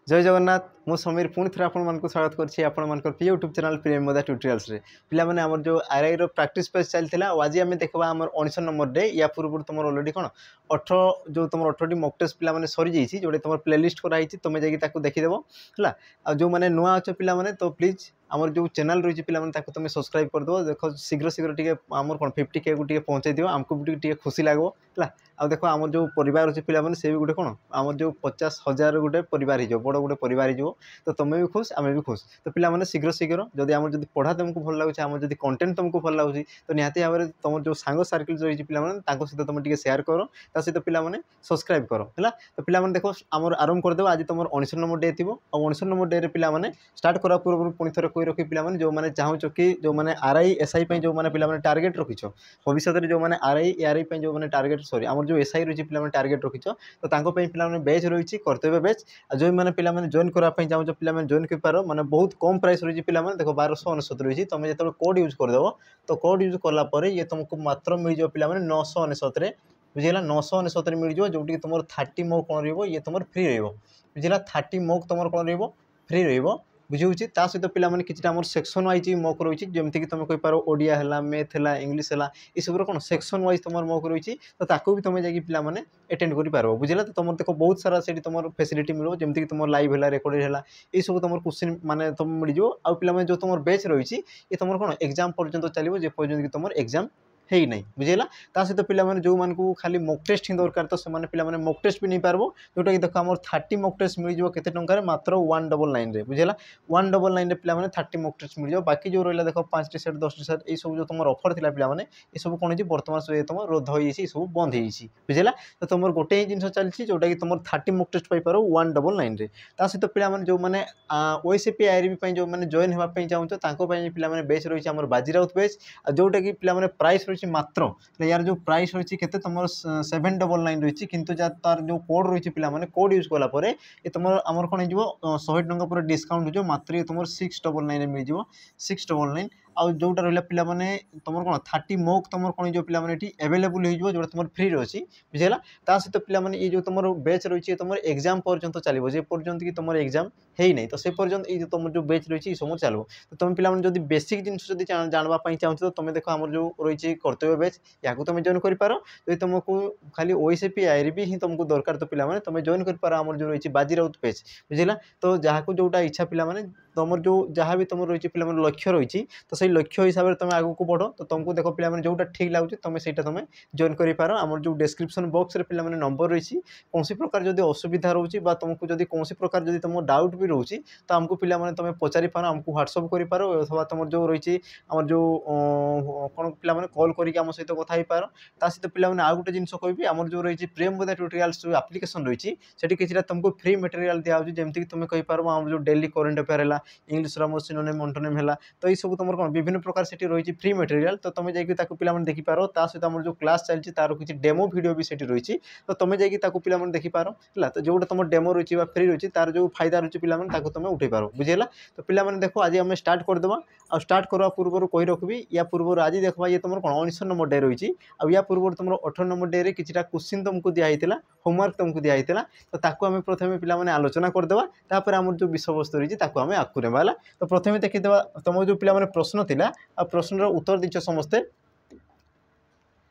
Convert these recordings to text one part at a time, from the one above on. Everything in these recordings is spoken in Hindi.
जय जगन्नाथ मु समीर पुणी थे आपको स्वागत कर यूट्यूब चैनल प्रियम मोदा ट्यूटोरियल्स रे पिला माने हमर जो आरआई रो प्रैक्टिस पेज चलथिला आज आम देखबा हमर 19 नंबर डे या पूर्व तुम ऑलरेडी कोन 18 जो तुम 18 मॉक टेस्ट पिला माने सरी जाईची जोडे तुम प्लेलिस्ट कराई छि तुम जाई ताको देखि देबो हला आ जो माने नुआ अछ पिला माने तो प्लीज आमर जो चैनल रही पिला माने ताको तुम सब्सक्राइब कर दो देखो शीघ्र शीघ्र टिके आमर कोन 50 के टिके पहुंचाई दियो हमको भी टिके खुशी लागो हला आ देखो आमर जो परिवार अछि पिला माने से भी गुटे कोन आमर जो 50,000 गुटे परिवार हिजो बड़ गुटे परिवार हिजो तो तुम भी खुश आम भी खुश तो पिला माने शीघ्र शीघ्र जदि आमर जदि पढ़ा तुमको भल लागुଛି आमर जदि कंटेंट तुमको भल लागुଛି तो निहाती भाव तुम जो सांग सर्किल रही पिला माने ताको सहित तुम टिके शेयर करो ता सहित पिला माने सब्सक्राइब करो हला तो पिला माने देखो आमर आरंभ कर देबो आज तुम 19 नंबर डे थिबो आ 19 नंबर डे रे पिला माने स्टार्ट करा पूर्व पुनी थरे कोई रखी पिला माने जो माने चाहू कि जो माने आरआई एसआई पे जो माने पिला माने टारगेट रखिछो भविष्य रे जो माने आरआई एआरआई पे जो माने टारगेट सॉरी आमर जो एसआई रही पिला माने टारगेट रखिछो तो तांको पे पिला माने बैच रही कर्तव्य बैच जो मैंने पिला माने जॉइन करा पे चाहू पिला माने जॉइन कर पारो माने बहुत कम प्राइस रही पिला माने देखो 1299 रही तुम जो कोड यूज कर देबो तो कोड यूज करला परे ये तुमको मात्र मिल जो पिला माने 999 रे बुझिला 999 रे मिल जो जोटी तुमर 30 मॉक कोन रहबो ये तुमर फ्री रहबो बुझिला 30 मॉक तुमर कोन रहबो फ्री रहबो बुझी ता सहित पिला माने किछटा हमर सेक्शन वाइज मॉक रही जेमति कि तुम कहि पारो ओडिया हला मैथ हला इंग्लिश हला ई सब कोन सेक्शन वाइज तुमर मॉक रही तो ताको भी तुम जाई पिला माने अटेंड करि पारो बुझिला तो तुम देखो बहुत सारा सेठी तुमर फैसिलिटी मिलो जेमति कि तुमर लाइव हला रिकॉर्डेड हला ई सब तुमर क्वेश्चन माने तुम मिल जो आ पिला माने जो तुमर बैच रही ये तुमर कोन एग्जाम पर्यंत चलिबो जे पर्यंत कि तुमर एग्जाम है नहीं बुझेगा ता सहित पिला माने जो मान को खाली मॉक टेस्ट ही दरकार तो से पिला माने मॉक टेस्ट भी नहीं पारबो जोटा कि देखो हमर 30 मॉक टेस्ट मिल जो केते टंका रे मात्र 199 रे बुझेला 199 रे पिला माने 30 मॉक टेस्ट मिल जो बाकी जो रहला देखो 5 टी सेट 10 टी सेट ए सब जो तुमर ऑफर थिला पिला माने ए सब कोन जे वर्तमान से तुम रोध होई छि सब बंद होई छि बुझेला तो तुमर गोटे ही जिंस चलछि जोटा कि तुमर 30 मॉक टेस्ट पाई पारो 199 रे ता सहित पिला माने जो माने ओएसपी आईआरबी पई जो माने जॉइन हेबा पई चाहू तांको पई पिला माने बेच रही हमर बाजीराउत बेच जोटा कि पिला माने प्राइस रही मात्र यार जो प्राइस रही केते तुम 799 रही किंतु तार जो कोड रही पिला माने कोड यूज कला परे ये तुम आमर कोन हो 100 टंका पूरा डिस्काउंट हो मात्र ये तुम 699 मिल जो 699 आउ जोटा रहा पिला माने तुम कौन 30 मॉक तुम कौन जो पिला माने एटी अवेलेबल हो जो तुम फ्री रही बुझेगा ता सहित पिला माने ये जो तुम बैच रही तुम एग्जाम पर्यंत चलो जे पर्यंत कि तुम एग्जाम है नहीं तो से पर्यंत ये तुम जो बैच रही सब चलो तो तुम पिला माने जदि बेसिक जिन जदि जानवाई चाहूँ तो तुम देखो आम जो रही कर्तव्य बैच या तुम जॉइन कर पार जो तुमको खाली ओएसपी आईआरबी ही तुमको दरकार तो पिला माने तुम जॉइन कर पार आम जो रही बाजीराउत बैच बुझेगा तो जहाँ को जोटा इच्छा पिला माने तुम जो जहाँ भी तुम रही पिला माने लक्ष्य रही तो से लक्ष्य हिसाब से तुम आगू को बढ़ो तो तुमको देखो पिला माने जोटा ठीक लगुच तुम से तुम जॉइन कर पार आम जो डिस्क्रिप्शन बॉक्स रे पिला माने नंबर रही कौन प्रकार जब असुविधा रोचे तुमको जब कौन प्रकार जब तुम डाउट भी रोचे तो आमको पिला माने तुम पचारि पार आमको व्हाट्सअप कर पार अथवा तुम जो रही आम जो कौन पिला माने कॉल करके आम सहित कथा हो पार ता सहित पिला माने आ गोटे जिनस कहबी आम जो रही प्रेम बोधा ट्यूटोरियल्स जो एप्लिकेशन रही सेठी किछटा तुमको फ्री मटेरियल दिया होची जेमति कि तुम कहि पारबो आम जो डेली करंट अफेयर हला इंग्लिश रा सिनोनिम अंटोनिम हला तो ई सब तुम कोन विभिन्न प्रकार सेठी रही फ्री मटेरियल तो तुम जाई ताको पिला माने देखि पारो ता सहित आम जो क्लास चलची तार किछि डेमो वीडियो भी सेठी रही तो तुम जाई ताको पिला माने देखि पारो हला तो जोटा तुम डेमो रही बा फ्री रही तार जो फायदा रही पिला माने ताको तुम उठै पारो बुझेला तो पिला माने देखो आज हम स्टार्ट कर देबा आ स्टार्ट करवा पूर्व कहि रखबी या पूर्व आज देखबा ये तुम कोन 19 नंबर डे रही आ या पूर्व तुम 18 नंबर डे रे किछटा क्वेश्चन तुमको दिया हितला होमवर्क तुमको दिया हितला तो ताको हम प्रथमे पिला माने आलोचना कर देबा तापर हमर जो विषय वस्तु रही ताको हम आकु नेबा हला तो प्रथमे देखि देबा तुम जो पिला माने प्रश्न थिला आ प्रश्न रो उत्तर दिछ समस्ते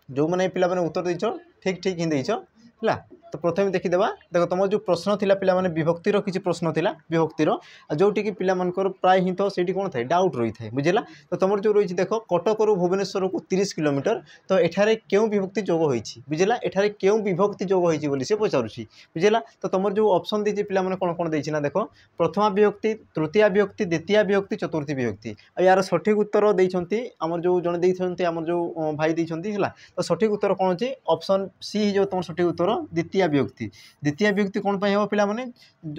जो माने पिला माने उत्तर दिछ ठीक ठीक ही दिछ हला तो प्रथमे देखीदेवा देख तुम जो प्रश्न थिला पिला माने विभक्तिर किसी प्रश्न थिला विभक्तिर जोटी कि पिला मानकर प्राय ही तो सेठी कोन थाए डाउट रही थाए बुझेला तो तुम जो रही देखो कटक रु भुवनेश्वर को 30 किलोमीटर तो एठारे क्यों विभक्ति जोग होईछि बुझेला एठारे क्यों विभक्ति जोग होईछि बोली से पचारुछि बुझेला तो तुम जो ऑप्शन देछि पिला माने कोन कोन देछि ना देखो प्रथमा विभक्ति तृतीया विभक्ति द्वितीय विभक्ति चतुर्थी विभक्ति आ यार सठिक उत्तर देइछंती हमर जो जने देइछंती हमर जो भाई देइछंती हला तो सठिक उत्तर कोन अछि ऑप्शन सी जो तुम सठिक उत्तर द्वितीय विभक्ति कौन हम पिला माने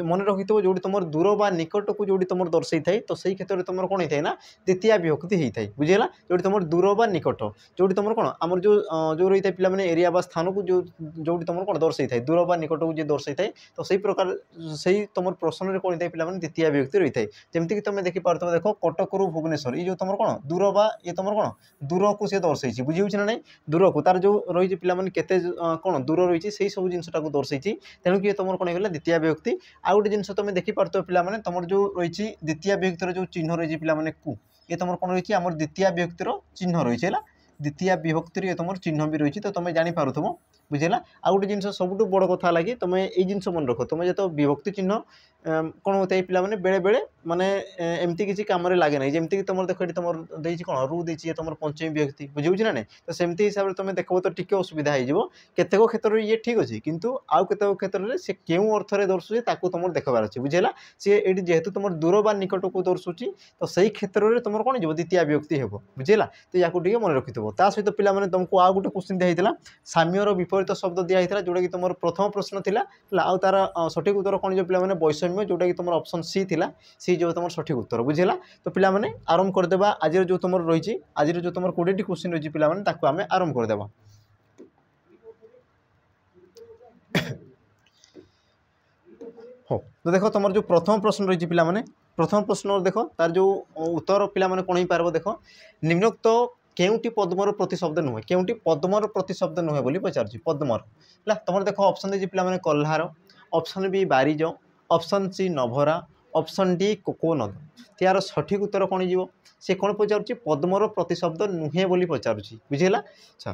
मन रखी जो तुम दूर बा निकट को जो तुम दर्शाई थाए तो सही क्षेत्र में तुम कौन होता है ना द्वितीय विभक्ति होता है बुझेगा जो तुम दूर बा निकट जो तुम कौन आम जो रही है पिला माने एरिया बा स्थान को जो तुम कौन दर्शाई थाए दूर बा निकट को जो दर्शाई थाए तो सही प्रकार सही तुम प्रश्न में कौन होता है पिला माने द्वितीय विभक्ति रही है जमीक तुम देखिपार देखो कटक रु भुवनेश्वर ये जो तुम कौन दूर बा ये तुम कौन दूर को सी दर्शाई बुझे ना नहीं दूर को तार जो रही पिला माने केते कौन दूर रही से सब जिन जिनसटा को दर्शाई तेणु कि तुम कौन होगा द्वितीय विभक्ति। आउ गोटे जिन तुम देखिपे पे तुम जो रही द्वितीय विभक्तिर जो चिन्ह रही पे कु ये तुम कौन रही आम द्वितीय विभक्तिर चिन्ह रही है द्वितीय विभक्तिर ये तुम चिन्ह भी रही तो तुम जापर बुझेगा। आउ गोटे जिन सब बड़ कथा लगे तुम ये जिन मन रख तुम जो विभक्ति चिन्ह कौन होता है पे बेले बेले माने एमती किसी कम लगे ना जमीक तुम देख ये तुम देती कौन रु देती तुम पंचमी विभक्ति बुझे ना नहीं तो सेमती हिसाब से तुम देखो तो टी असुविधा हो केतेक क्षेत्र में ये ठीक अच्छे किंतु आउ केतेक क्षेत्र में से क्यों अर्थ में दर्शुचे तुम देखबार अच्छे बुझेगा सी ये जेहेतु तुम दूर बा निकट को दर्शुची तो सही क्षेत्र में तुम कौन हो द्वितीय विभक्ति हे बुझेगा तो या मन रखिथो ता सहित पे तुमको आउ गोटे क्वेश्चन दिया साम्यर विपरीत शब्द दिखाई जोटा कि तुम प्रथम प्रश्न था आउ तार सठिक उत्तर कौन जो पे वैषम्य जोटा कि तुम ऑप्शन सी थिला सी जो तुम सठिक उत्तर बुझेगा। तो पिला माने आरंभ करदेबा आज जो तुम रही आज जो तुम 20 क्वेश्चन रही पिला माने ताको आमे आरंभ करदेबा। हो तो देखो तुम जो प्रथम प्रश्न रही पिला माने प्रथम प्रश्न देखो तार जो उत्तर पिला माने कोन ही पारबो देखो निम्नोक्त केउटी पद्मर प्रतिशब्द नुहे केउटी पद्मर प्रतिशब्द नुहे बोली पचार पद्मर है तुम देखो ऑप्शन दे पिला माने कल्हार ऑप्शन बी बारिज ऑप्शन सी नभरा ऑप्शन डी कोकोनद यार सठिक उत्तर कौन जीव से कौन पचार पद्मर प्रतिशब्द नुहे बोली पचार बुझेगा। अच्छा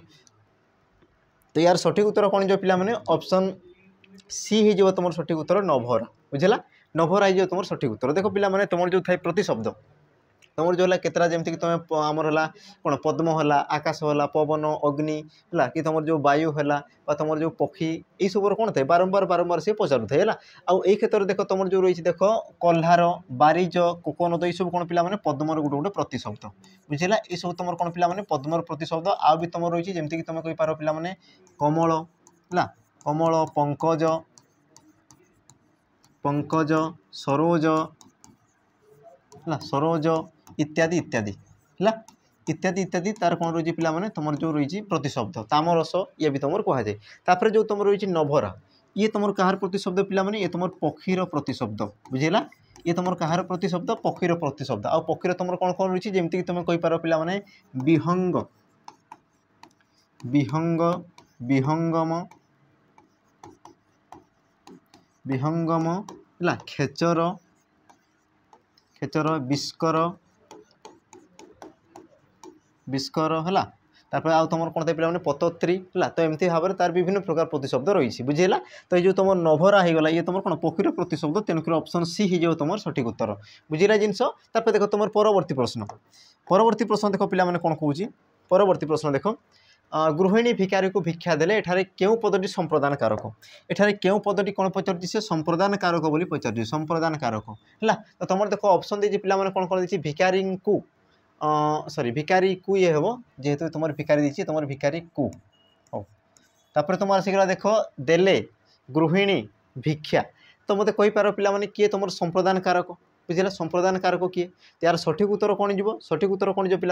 तो यार सठिक उत्तर कौन जो पिला माने ऑप्शन सी हो तुम सठिक उत्तर नभरा बुझेगा नभरा हो तुम सठिक उत्तर। देखो पिला माने तुम जो थाए प्रतिशब्द तुम जो है केतरा जमीक तुम आमर है कौन पद्म है आकाश है पवन अग्नि है कि तुम जो वायु है तुम जो पक्षी ये सब कौन थे बारंबार बारंबार सी पचारू थे आउ ए क्षेत्र में देख तुम जो रही देख कल्हार बारिज कोकोनद ये सब कौन पे पद्मर गोटे गोटे प्रतिशब्द बुझेगा ये सब तुम कौन पे पद्मर प्रतिशब्द आउ भी तुम रही जमीक तुम कहींपार पे कमल है कमल पंकज पंकज सरोज है सरोज इत्यादि इत्यादि है इत्यादि इत्यादि तार कौन रही पिला माने तुम जो रही प्रतिशब्द तामरस ये भी तुम कह जाए तापर जो तुम रही नभरा ये तुम कहार प्रतिशब्द पिला माने ये तुम पक्षीर प्रतिशब्द बुझेगा ये तुम कहार प्रतिशब्द पक्षीर प्रतिशब्द आ पक्षीर तुम कौन कौन रही जमीक तुम कहींपार पे विहंग विहंग विहंगम विहंगम है खेचर खेचर विस्कर विस्कर है तापर आउ तुम कौन पे पतत्री है तो एमती भाव में तार विभिन्न प्रकार प्रतिशब्द रही बुझेगा। तो ये जो तुम नभरा होगला ये तुम कौन पक्षीर प्रतिशब्द तेणुक ऑप्शन सी हो तुम सठिक उत्तर बुझेगा जिनस। तापर देख तुम परवर्ती प्रश्न देख पे कौन कौच परवर्ती प्रश्न देख गृहिणी भिकारी को भिक्षा देले एठारे केउ पदटी संप्रदान कारक एठारे केउ पदटी कौन पचार से संप्रदान कारक बोली पचार संप्रदान कारक है। तो तुम देख ऑप्शन दे पे कौन कौन देती भिकारी को सॉरी भिकारी को ये हे जेहेतु तुम भिकारी दी तुम भिकारी को हो तापर तुम आसिक देख देले गृहिणी भिक्षा तो मत कहींपार पे किए तुम संप्रदान कारक बुझेगा संप्रदान कारक किए यार सठिक उत्तर कौन जीव सठिक उत्तर कौन जो पे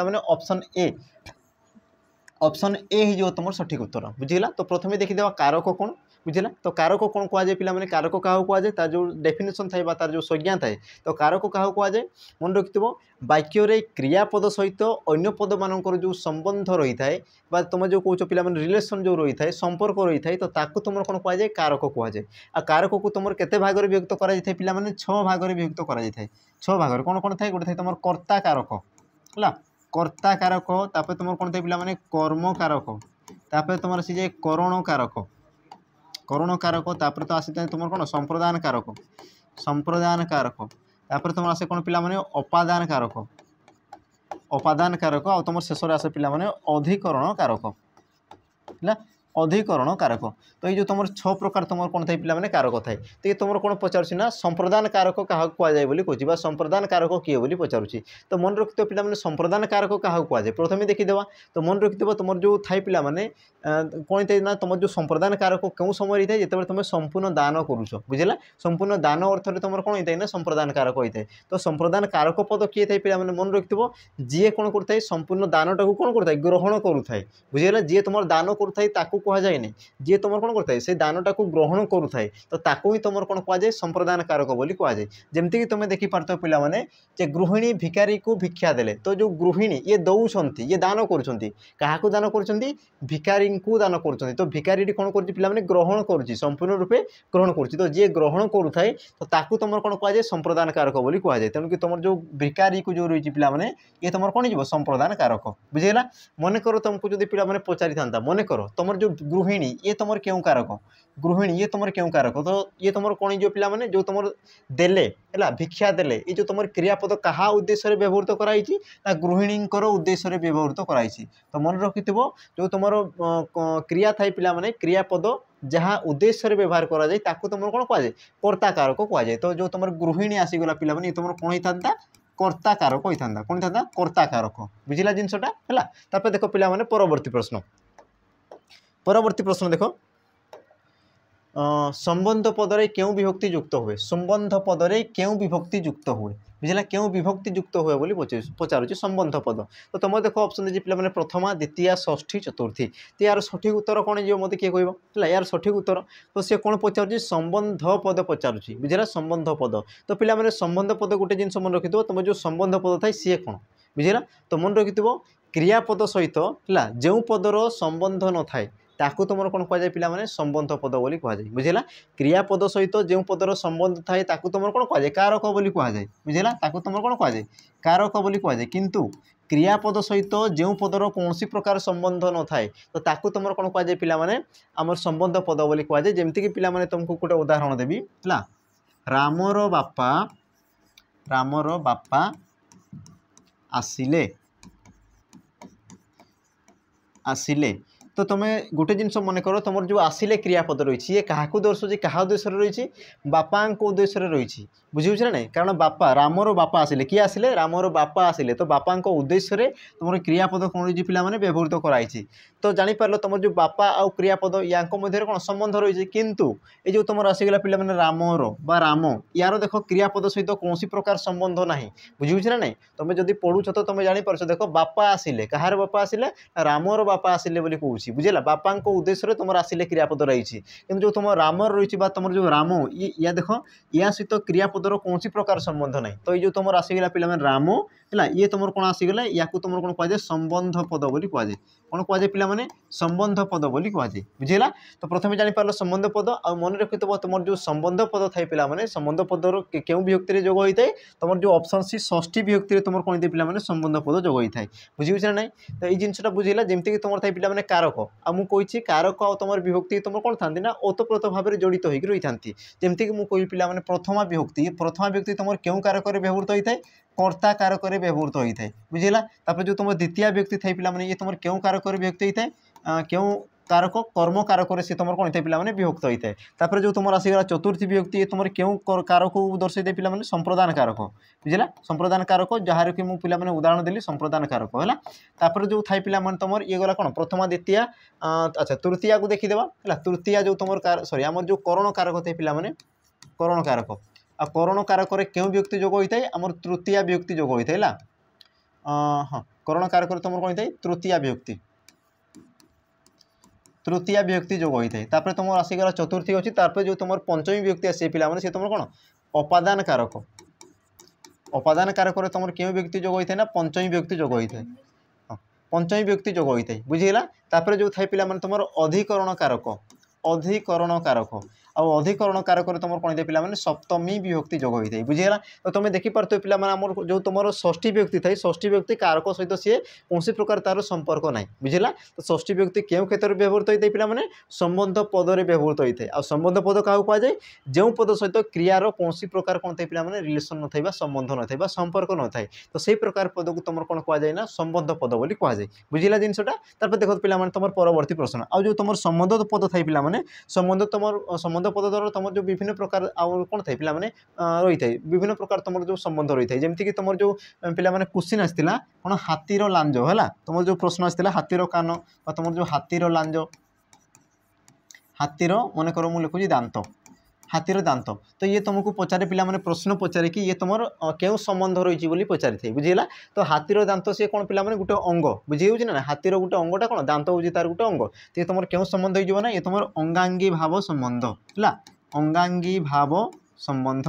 ऑप्शन ए हो तुम सठिक उत्तर बुझेगा। तो प्रथम देखीदे कारक कौन बुझेगा तो कारक कौन कहुए पे कारक क्या कहुए तार जो डेफिनेशन थाए तार जो संज्ञा थाए तो कारक क्या कहुए मन रखिथ वाक्य क्रियापद सहित अन्य पद मानकर जो संबंध रही है तुम जो कौच पे रिलेसन जो रही है संपर्क रही है तो ताकू तुम कौन कहुए कारक कहुए आ कारक को तुम केते भाग में विभक्त कर पे 6 भाग में विभक्त कर 6 भाग कौन कौन थाए गोटे तुम कर्ता कारक है कर्ता कारक तापर तुम कौन थे पे कर्म कारक तापर तुम सी जाए करण कारक करण कारक तापर तो आसी तुम कौन संप्रदान कारक संप्रदान कारक तापर तुम आसे कौन पे अपादान कारक अपादान कारक आ तुम शेष आसे पे अधिकरण कारक है अधिकरण कारक। तो ये जो तुम 6 प्रकार तुम कौन थे पे कारक थाए तो ये तुम कौन पचारूँ ना संप्रदान कारक क्या कहुए बोली कहूँ संप्रदान कारक किए बोली पचारूँ तो मन रखिथ पे संप्रदान कारक क्या कहुए प्रथम देखीदेव तो मन रखिथ तुम जो थाए पे कौन थे ना तुम जो संप्रदान कारक क्यों समय रही है जो तुम संपूर्ण दान करुच बुझेगा संपूर्ण दान अर्थ में तुम कौन होता है ना संप्रदान कारक होता है तो संप्रदान कारक पद किए थे पे मन रखिथ जी कौन करता है संपूर्ण दानटा को कौन करता है ग्रहण करुए बुझेगा जी तुम दान करुए कह जाए जी तुम कौन करता है से दानटा को ग्रहण करूए तो ताकू ही तुम कौन कह जाए संप्रदान कारक बोली कह जाए जमती तुम देखिपार पे जे गृहिणी भिकारी को भिक्षा देले तो जो गृहिणी ये दौरान ये दान कर दान कर भिकारी को दान कर तो भिकारी कौन कर पे ग्रहण कर संपूर्ण रूपे ग्रहण कर तो जी ग्रहण करूए तो ताकू तुम कौन कह जाए संप्रदान कारक बोली कह जाए तेणुक तुम जो भिकारी को जो रही पे ये तुम कौन हो संप्रदान कारक बुझेगा मन कर तुमको जो पे पचारि था मन कर तुम जो गृहिणी ये तुम क्यों कारक गृहिणी ये तुम क्यों कारक तो ये तुम कौन जो पे जो तुम देले है भिक्षा देले ये जो तुम क्रियापद क्या उद्देश्य व्यवहृत कराई गृहिणी उद्देश्य व्यवहृत कराई तो मन रखि जो तुम क्रिया थाई पे क्रियापद जहाँ उद्देश्य व्यवहार करा जाए ताकू तुम कौन कह जाए कर्ता कारक कह जाए तो जो तुम गृहिणी आसीगला पे तुम कौन होता कर्ता कारक होता कौन था कर्ता कारक बुझला जिनसटा है देख पे परवर्ती प्रश्न देख संबंध पदरे क्यों विभक्ति युक्त हुए संबंध पदरे क्यों विभक्ति युक्त हुए बुझला क्यों विभक्ति युक्त हुए बोली पचार संबंध पद तो तुम देख ऑप्शन दे पे प्रथमा द्वितीय षष्ठी चतुर्थी तो यार सठिक उत्तर कौन हो मत किए कह यार सठिक उत्तर तो सी कौन पचार संबंध पद पचारुची बुझला संबंध पद तो पे संबंध पद गोटे जिन मन रखि तुम जो संबंध पद थाए सी कौन बुझला तो मन रखि क्रियापद सहित है जो पदर संबंध न थाए ताकू तुम कौन कह जाए पे संबंध पद बोली कह जाए बुझेगा क्रियापद सहित जो पदर संबंध थाए ताकू तुम कौन कह जाए कारक बोली कह जाए बुझेगा ताकू तुम कौन कह जाए कारक बोली कह जाए किंतु क्रियापद सहित जो पदर कौन प्रकार संबंध न थाए तो ताकू तुम कौन कह जाए पे आमर संबंध पद बोली कह जाए जमती पे तुमको गोटे उदाहरण देवी है रामर बापा आसिले तो तुम्हें गोटे जिनस मन कर तुम जो आसिले क्रियापद रही ये क्या दर्शाऊँ क्या उद्देश्य रही बापा उद्देश्य रही बुझे ना नहीं कारण बापा रामर बापा आसिले किए आसिले रामर बापा आसिले तो बापा उद्देश्य तुम क्रियापद कौन रही पे व्यवहृत कराई तो जापार तुम जो बापा आउ क्रियापद या मध्य कौन संबंध रही किंतु ये जो तुम आसीगला पे रामर बा राम यार देख क्रियापद सहित कौन प्रकार संबंध ना बुझे ना नहीं तुम जब पढ़ुच तो तुम जापर देख बापा आसिले कहार बापा आसिले रामर बापा आसिले बोली कहूँ बुझेगा बापा उद्देश्य तुम आसिले क्रियापद रही कि जो तुम रामर रही तुम जो राम या देख या सहित क्रियापदर कौन प्रकार संबंध ना तो ये तुम आसीगला पे राम है ये तुम कौन आसीगला या तुम कौन कह जाए संबंध पद बोली कह जाए कौन कह जाए पे संबंध पद बोली कह जाए बुझेगा तो प्रथम जापर संबंध पद आ मन रखि तुम जो संबंध पद थाई पे संबंध पदर क्यों विभक्ति जोग होता है तुम जो ऑप्शन सी षष्ठी विभक्ति तुम कौन पे संबंध पद जोग होता है बुझे ना नहीं तो ये जिनसा बुझेगा जमीक तुम थाई पे कारक आ मुझे कारक आ तुम विभक्ति तुम कौन था ना ओतप्रोत भाव में जड़ित होकर रही था जमीक मुझे पे प्रथमा विभक्ति तुम क्यों कारक व्यवहृत होता है कर्ता कारक व्यवहृत होता है बुझेगा जो तुम द्वितीय व्यक्ति थाई पे ये तुम क्यों कारक व्यक्त होता है क्यों कारक कर्म कारक से तुम कौन पे विभक्त होता है जो तुम आसीगला चतुर्थी विभक्ति ये तुम क्यों कारक को दर्शाई पे संप्रदान कारक बुझेगा संप्रदान कारक जहाँ कि मुझे पे उदाहरण देली संप्रदान कारक है जो थाई पे तुम ये गला कौन प्रथमा द्वितीय अच्छा तृतीया को देखीदेवा है तृतीया जो तुम सॉरी आम जो करण कारक थे पे करण कारक आ करण कारक क्यों विभक्ति जोग होता है आम तृतीया विभक्ति जोग होता है हाँ करण कारक तुम कौन होता है तृतीया विभक्ति जोग होता है तुम आसीगला चतुर्थी अच्छी जो तुम पंचमी विभक्ति आसे पे सी तुम कौन अपादान कारक तुम क्यों विभक्ति जोग होता है ना पंचमी विभक्ति जोग होता है पंचमी विभक्ति जोग होता है बुझेगा जो थाई पे तुम अधिकरण कारक और अधिकरण कारक तुम कौन पे सप्तमी विभक्ति जोग होता है बुझेगा तो तुम देखिपार पे जो तुम षष्ठी व्यक्ति था षष्ठी व्यक्ति कारक सहित सी कौन प्रकार तार संपर्क ना बुझेगा तो षष्ठी व्यक्ति क्यों क्षेत्र में व्यवहृत होता है पे संबंध पदर व्यवहृत होता है और संबंध पद क्या कह जाए जो पद सहित क्रियार कौन प्रकार कौन थे पे रिलेसन न था संबंध न था संपर्क न था तो से प्रकार पद को तुम कौन कह जाए ना संबंध पद बोली कह जाए बुझेगा जिनसा देख पे तुम परवर्ती प्रश्न आ जो तुम संबंध पद था पे संबंध तुम पद द्वारा तुम जो विभिन्न प्रकार कौन थे पे रही है विभिन्न प्रकार तुम जो संबंध रही है जमीक तुम जो पे क्वेश्चन आसाला कौन हाथीर लांज है तुम जो प्रश्न आसाला हाथीर कान तुम जो हाथीर लांज हाथीर मन कर मुझे लिखुची दांत हाथीर दांत तो ये तुमको पचारे पिला माने प्रश्न पचारे कि ये तुम क्यों संबंध रही बोली पचारि थे बुझीला तो हाथीर दांत सी कौन पिला माने गोटे अंग बुझी होउछि ना हाथीर गोटे अंगटा कौन दांत होउछि तार गोटे अंग तो ये तुम क्यों संबंध हो ना ये तुम अंगांगी भाव संबंध है अंगांगी भाव संबंध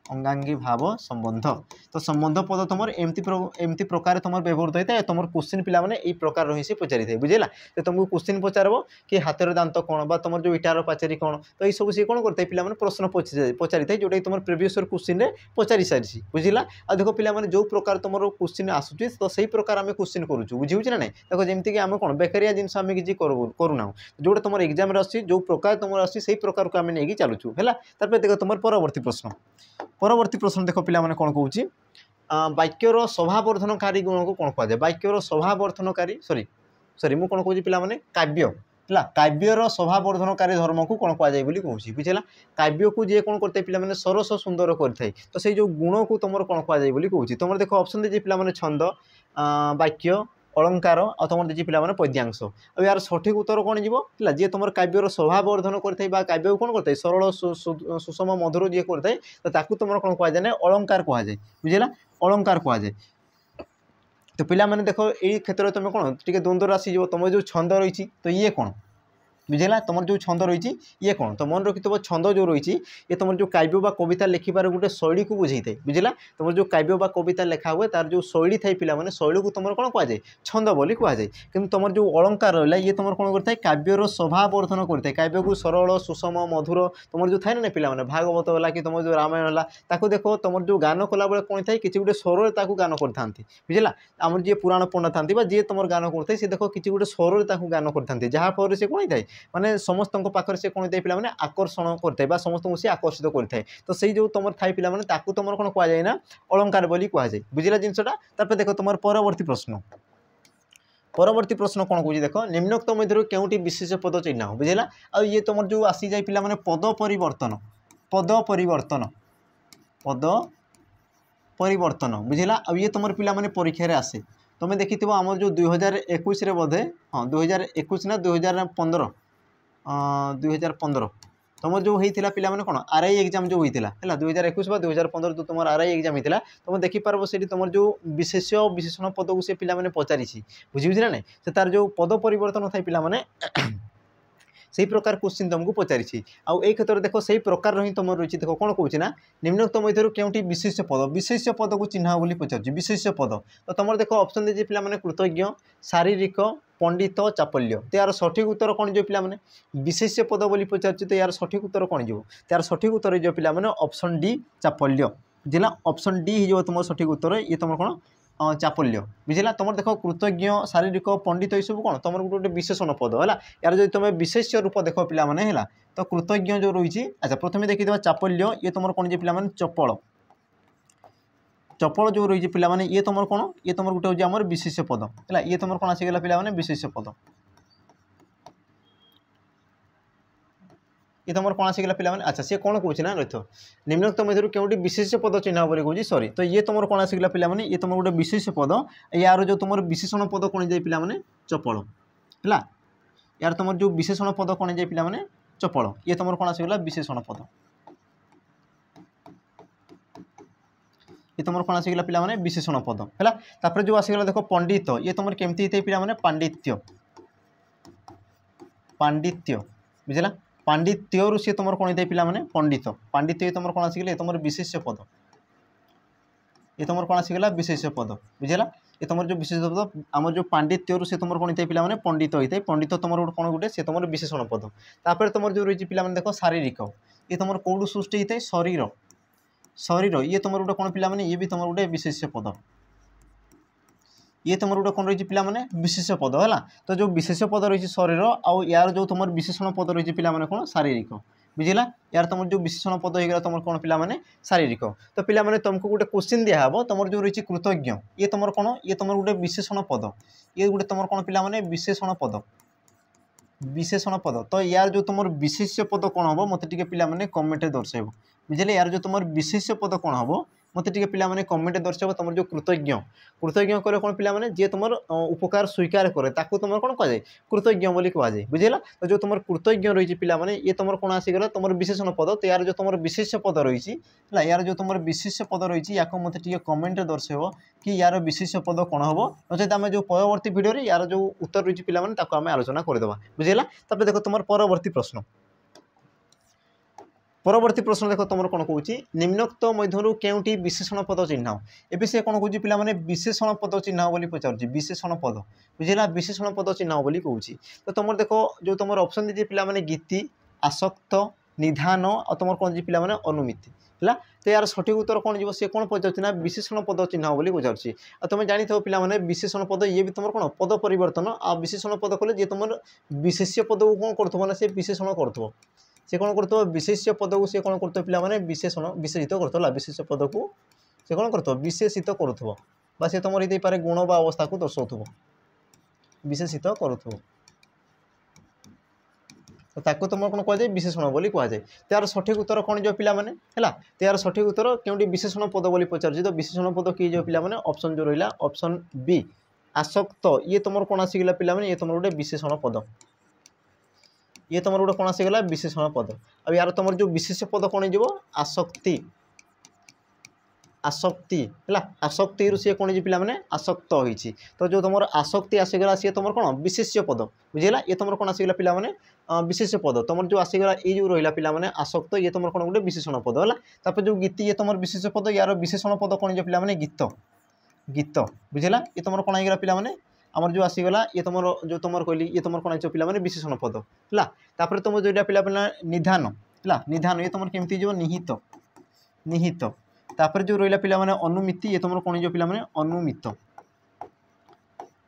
अंगांगी भाव संबंध तो संबंध पद तुम एमती प्रकार तुम व्यवहृत होता है तुम क्वेश्चन पिला माने ई प्रकार रही पचारि थे बुझेगा तो तुमको क्वेश्चन पचारब कि हाथर दांत कौन बा तुम जो इटार पाचेरी कौन तो ये सब सी कौन करते पे प्रश्न पचारि थे जोटा तुम प्रिवियस क्वेश्चन में पचारि सारी बुझेगा आ देख पे जो प्रकार तुम क्वेश्चन आसूँ तो सही प्रकार आम क्वेश्चन करुँ बुझे ना नहीं देखो जमीक आम कौन बेकारिया जिन आम किसी करूना जोटा तुम एग्जाम आसी जो प्रकार तुम आसी से प्रकार को आम नहीं चलुचु है देख तुम परवर्ती प्रश्न देख पे कौन कौच वाक्यर शोभावर्धनकारी गुण को कौन कहुए वाक्यर शोभावर्धनकारी सॉरी सॉरी मुझे कौन कौन पे काव्य है काव्यर शोभावर्धनकारी धर्म को कौन कहुए कौन बुझेगा काव्य को जी कौन करते पे सरस सुंदर करते तो से जो गुण को तुम कौन कहुए कौन तुम देख ऑप्शन दे पे छंद वाक्य अलंकार और तुम देखिए पे पद्यांश और यार सठिक उत्तर कौन है जी तुम काव्यर शोभावर्धन करते काव्य को कौन करते सरल सुषम मधुर जी करते तो ताकू तुम कौन कहुए ना अलंकार कहुए बुझेगा अलंकार कहुए तो पिला माने देखो ये क्षेत्र में तुम कौन टे द्वंद्व राशि तुम जो छंद रही तो ये कौन बुझेगा तुम जो छंद रही ये कौन तो मन रखी छंद जो रही ये तुम जो काव्य बा कविता लिखार गोटे शैली को बुझे थे बुझेगा तुम जो काव्य बा कविता लिखा हुए तार जो शैली थाई पिला माने शैली को तुम कौन कहुए छंद बोली कहुए कि तुम जो अलंकार रहा ये तुम कौन करता है काव्यर शोभावर्धन करता है काव्य को सरल सुषम मधुर तुम जो थाए ना पिला माने भागवत है कि तुम जो रामायण है देख तुम जो गान कला बेले कौन थाए किसी गोटे स्वर गान करता बुझेगा आम जी पुराण पंडा था जी तुम गान करते सी देख किसी गोटे स्वर गान करते जहाँफल से कौन थाए माने समस्त पाखे से कौन पे मैंने आकर्षण करते समस्त को सी आकर्षित करते तो से जो तुम थाई पे मैंने तुम कौन कहुए ना अलंकार बोली कहुए बुझेगा जिनटा देख तुम परवर्ती प्रश्न कौन कौन देख निम्नोक्त मध्य केउटी विशेष पद चिन्ह बुझेगा आ ये तुम जो आसी जाए पे पद परिवर्तन बुझेगा आ ये तुम पे परीक्षा आसे तुम्हें देखी आम जो 2021 बोधे हाँ 2021 ना 2015 2015 तुम जो होता पे कौन आरआई एग्जाम जो होता है 2021 बा 2015 जो तुम आरआई एग्जाम होता तुम देखिपार से तुम जो विशेष विशेषण पद को से पे पचारि बुझी ना नहीं से तार जो पद परिवर्तन था पे से प्रकार क्वेश्चन तुमको पचारि आउ ए क्षेत्र में देख से प्रकार ही तुम रही देख कौन कौन ना निम्नोक्त मध्य केउटी विशेष पद को चिन्ह बोली पचार विशेष पद तो तुम देख ऑप्शन दे पे कृतज्ञ शारीरिक पंडित चापल्य तो यार सठिक उत्तर कौन जो पे विशेष पद बोली पचार तो यार सठिक उत्तर कौन जो यार सठिक उत्तर जो पे ऑप्शन डी चापल्य बुझेगा ऑप्शन डी हो तुम सठिक उत्तर ये तुम कौन चापल्य बुझेगा तुम देख कृतज्ञ शारीरिक पंडित ये सब कौन तुम गोटे विशेषण पद है यार जो तुम विशेष रूप देख पे है तो कृतज्ञ जो रही अच्छा प्रथम देखीद चापल्य ये तुम कौन जो पे चपल चपल जो रही पे ये तुम कौन ये तुम गोटे हूँ आम विशेष पद है ये तुम कौन आसीगला पे विशेष पद ये तुम कौन आसीगला पे अच्छा सी कौन कौन ना रही निम्नोक्त मध्य केउटी विशेष पद चिन्ह बोली कौन सॉरी तो ये तुम कौन आसीगला पे ये तुम गोटे विशेष पद यार जो तुम विशेषण पद कौन जाए पे चपल है यार तुम जो विशेषण पद कौन जाए पे चपल ये तुम कौन आसीगला विशेषण पद ये तुम कौन आसीगला पे विशेषण पद है जो आसीगला देख पंडित ये तुम केमती पे पांडित्य पांडित्य बुझेगा पांडित्य सी तुम कौन होता है पे पंडित पांडित्य तुम कौन आसीगला तुम विशेष पद ये तुम कौन आसीगला विशेष पद बुझेगा ये तुम जो विशेष पद आम जो पांडित्य से तुम कौन होता है पे पंडित होता है पंडित तुम कौन गोटे से तुम विशेषण पद तापर तुम जो रही पे देख शारीरिक ये तुम कौटू सृष्टि होता है शरीर शरीर ये तुम गोटे कौन पे ये भी तुम गोटे विशेष पद ये तुम गोटे कौन रही पे विशेष पद है तो जो विशेष पद रही शरीर आउ यार जो तुम विशेषण पद रही पे कौन शारीरिक बुझेगा यार तुम जो विशेषण पद होगा तुम कौन पे शारीरिक तो पे तुमको गोटे क्वेश्चन दिहब तुम जो रही कृतज्ञ ये तुम कौन ये तुम गोटे विशेषण पद ये गोटे तुम कौन पे विशेषण पद तो यार जो तुम विशेष पद कौन हम मत टे पे कमेंट दर्शाइब बुझे यार जो तुम विशेष पद कौन हम मत टे पे कमेंट दर्शक तुम जो कृतज्ञ कृतज्ञ कह कौन पे जी तुम उपकार स्वीकार करे ताकू तुम कौन कह कृतज्ञ बोली कहुए बुझेगा। तो जो तुम कृतज्ञ रही पे ये तुम कौन आसीगला तुम विशेषण पद तो यार जो तुम विशेष पद रही यार जो तुम विशेष पद रही या मत टे कमेंट दर्शेब कि यार विशेष पद कौन हम नचेत आम जो परवर्ती भिडियो यार जो उत्तर रही पे आलोचना करदेवा बुझेगा। तब देख तुम परवर्ती प्रश्न परवर्ती प्रश्न देख तुम कौन कौच निम्नोक्त मध्य केउटी विशेषण पद चिन्ह ए सी कौन कौच पे विशेषण पद चिन्ह बोली पचार विशेषण पद बुझेगा विशेषण पद चिन्ह बोली कौच। तो तुम देख जो तुम ऑप्शन दीजिए पे गीति आसक्त निधान और तुम कौन पे अनुमिति है। तो यार सठिक उत्तर कौन जी सी कौन पचार विशेषण पद चिन्ह बोली पचार। तुम जानी पे विशेषण पद ये भी तुम कौन पद परिवर्तन आ विशेषण पद कले जी तुम विशेष्य पद को कौन करो ना सी विशेषण कर से कौन कर विशेष्य पद को सी कौन कर पे विशेषण विशेषित कर विशेष पद को सी कौन कर विशेषित कर सी तुम ये पारे गुण बा अवस्था को दर्शाऊ विशेषित कर ताको तुम कौन कहुए विशेषण बोली कहुए। तार सठिक उत्तर कौन जो पिला माने है तो यार सठिक उत्तर क्योंकि विशेषण पद बोली पचार। तो विशेषण पद किए जो पिला माने ऑप्शन जो रहा ऑप्शन बी आसक्त ये तुम कौन आसीगला पिला माने ये तुम गोटे विशेषण पद ये तुम गोटे कौन आसीगला विशेषण पद। अब यार तुम जो विशेष पद कौन हो आसक्ति आसक्ति है आसक्ति सी कौन पे आसक्त होती। तो जो तुम आसक्ति आसीगला सी तुम कौन विशेष्य पद बुझेगा ये तुम कौन आसीगला पे विशेष पद तुम जो आसीगला ये जो रहा पे आसक्त ये तुम कौन गोटे विशेषण पद है। तापर जो गीति ये तुम विशेष पद यार विशेषण पद कौन जो पे गीत गीत बुझेगा ये तुम कौन होगा पे आमर जो आसीगला ये तुम जो तुम कहली ये तुम कौन पे विशेषण पद है। तापर तुम जो पे निधान है निधान ये तुम केमती जो निहित निहित तापर जो रहा पे अनुमिति ये तुम कौन जो पे अनुमित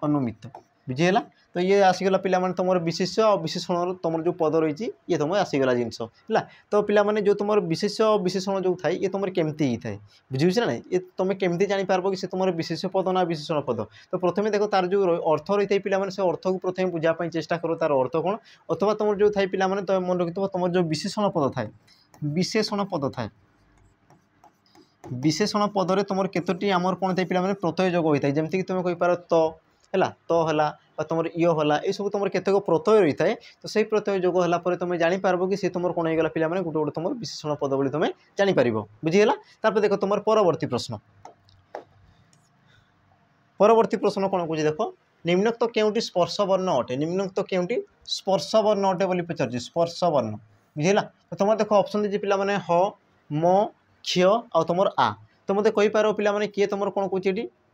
अनुमित बुझीगला। तो ये आसीगला पे तुम विशेष और विशेषण तुम जो पद रही ये तुम आसीगला जिनस है। तो पे जो तुम विशेष विशेषण जो थाए ये तुम केमती ही थाए बुझे ना ये तुम केमती जापर कि तुम विशेष पद ना विशेषण पद। तो प्रथम देख तार जो अर्थ रही है पे से अर्थ को प्रथम बुझापी चेष्टा करो तार अर्थ कौन अथवा तुम जो थाए पे तुम मन रखी तुम जो विशेषण पद थाए विशेषण पद थाए विशेषण पदरे तुम केतोटी आमर कौन थे पे प्रत्यय जोग होता है जमीक तुम कहींपार तो है तो है तुम इो है ये सब तुम केतक प्रत्यय रही है। तो सही प्रत्यय जोग है तुम जापर कि सी तुम कौन होगा पे गोटे गोटे तुम विशेषण पद बोली तुम जापर बुझीगला। तापर देख तुम परवर्ती प्रश्न परवर्ती प्रश्न कौन कौन देख निम्नोक्त केउटी स्पर्श वर्ण अटे निम्नोक्त केउटी स्पर्श वर्ण अटे बोली पचार स्पर्श वर्ण बुझीगला। तो तुम देख ऑप्शन दीजिए पे ह म क्ष आ तुम आ तो मत कहींपार पे किए तुम कौन कौच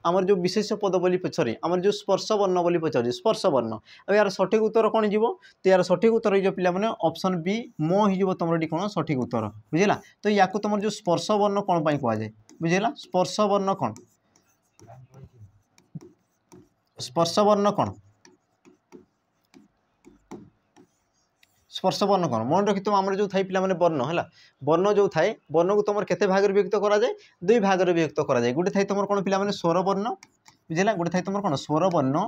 आमर जो विशेष पद बोली सॉरी आमर जो स्पर्श वर्ण बोली पचार स्पर्श वर्ण। अब यार सठिक उत्तर कौन जीव तो यार सठिक उत्तर हो पे ऑप्शन बी मो हो तुम ये कौन सठिक उत्तर बुझेगा। तो या तुम जो स्पर्श वर्ण कौन पाई कहुए बुझेगा स्पर्श वर्ण कौन स्पर्श वर्ण कौन स्पर्श वर्ण कौन मन रखी तुम आम जो थाई पे वर्ण है वर्ण जो थाए वर्ण को तुम केते भाग विभक्त करा जाए दुई भाग विभक्त करा जाए गोटे थाई तुम कौन पे स्वर वर्ण बुझेगा गोटे थाई तुम कौन स्वर वर्ण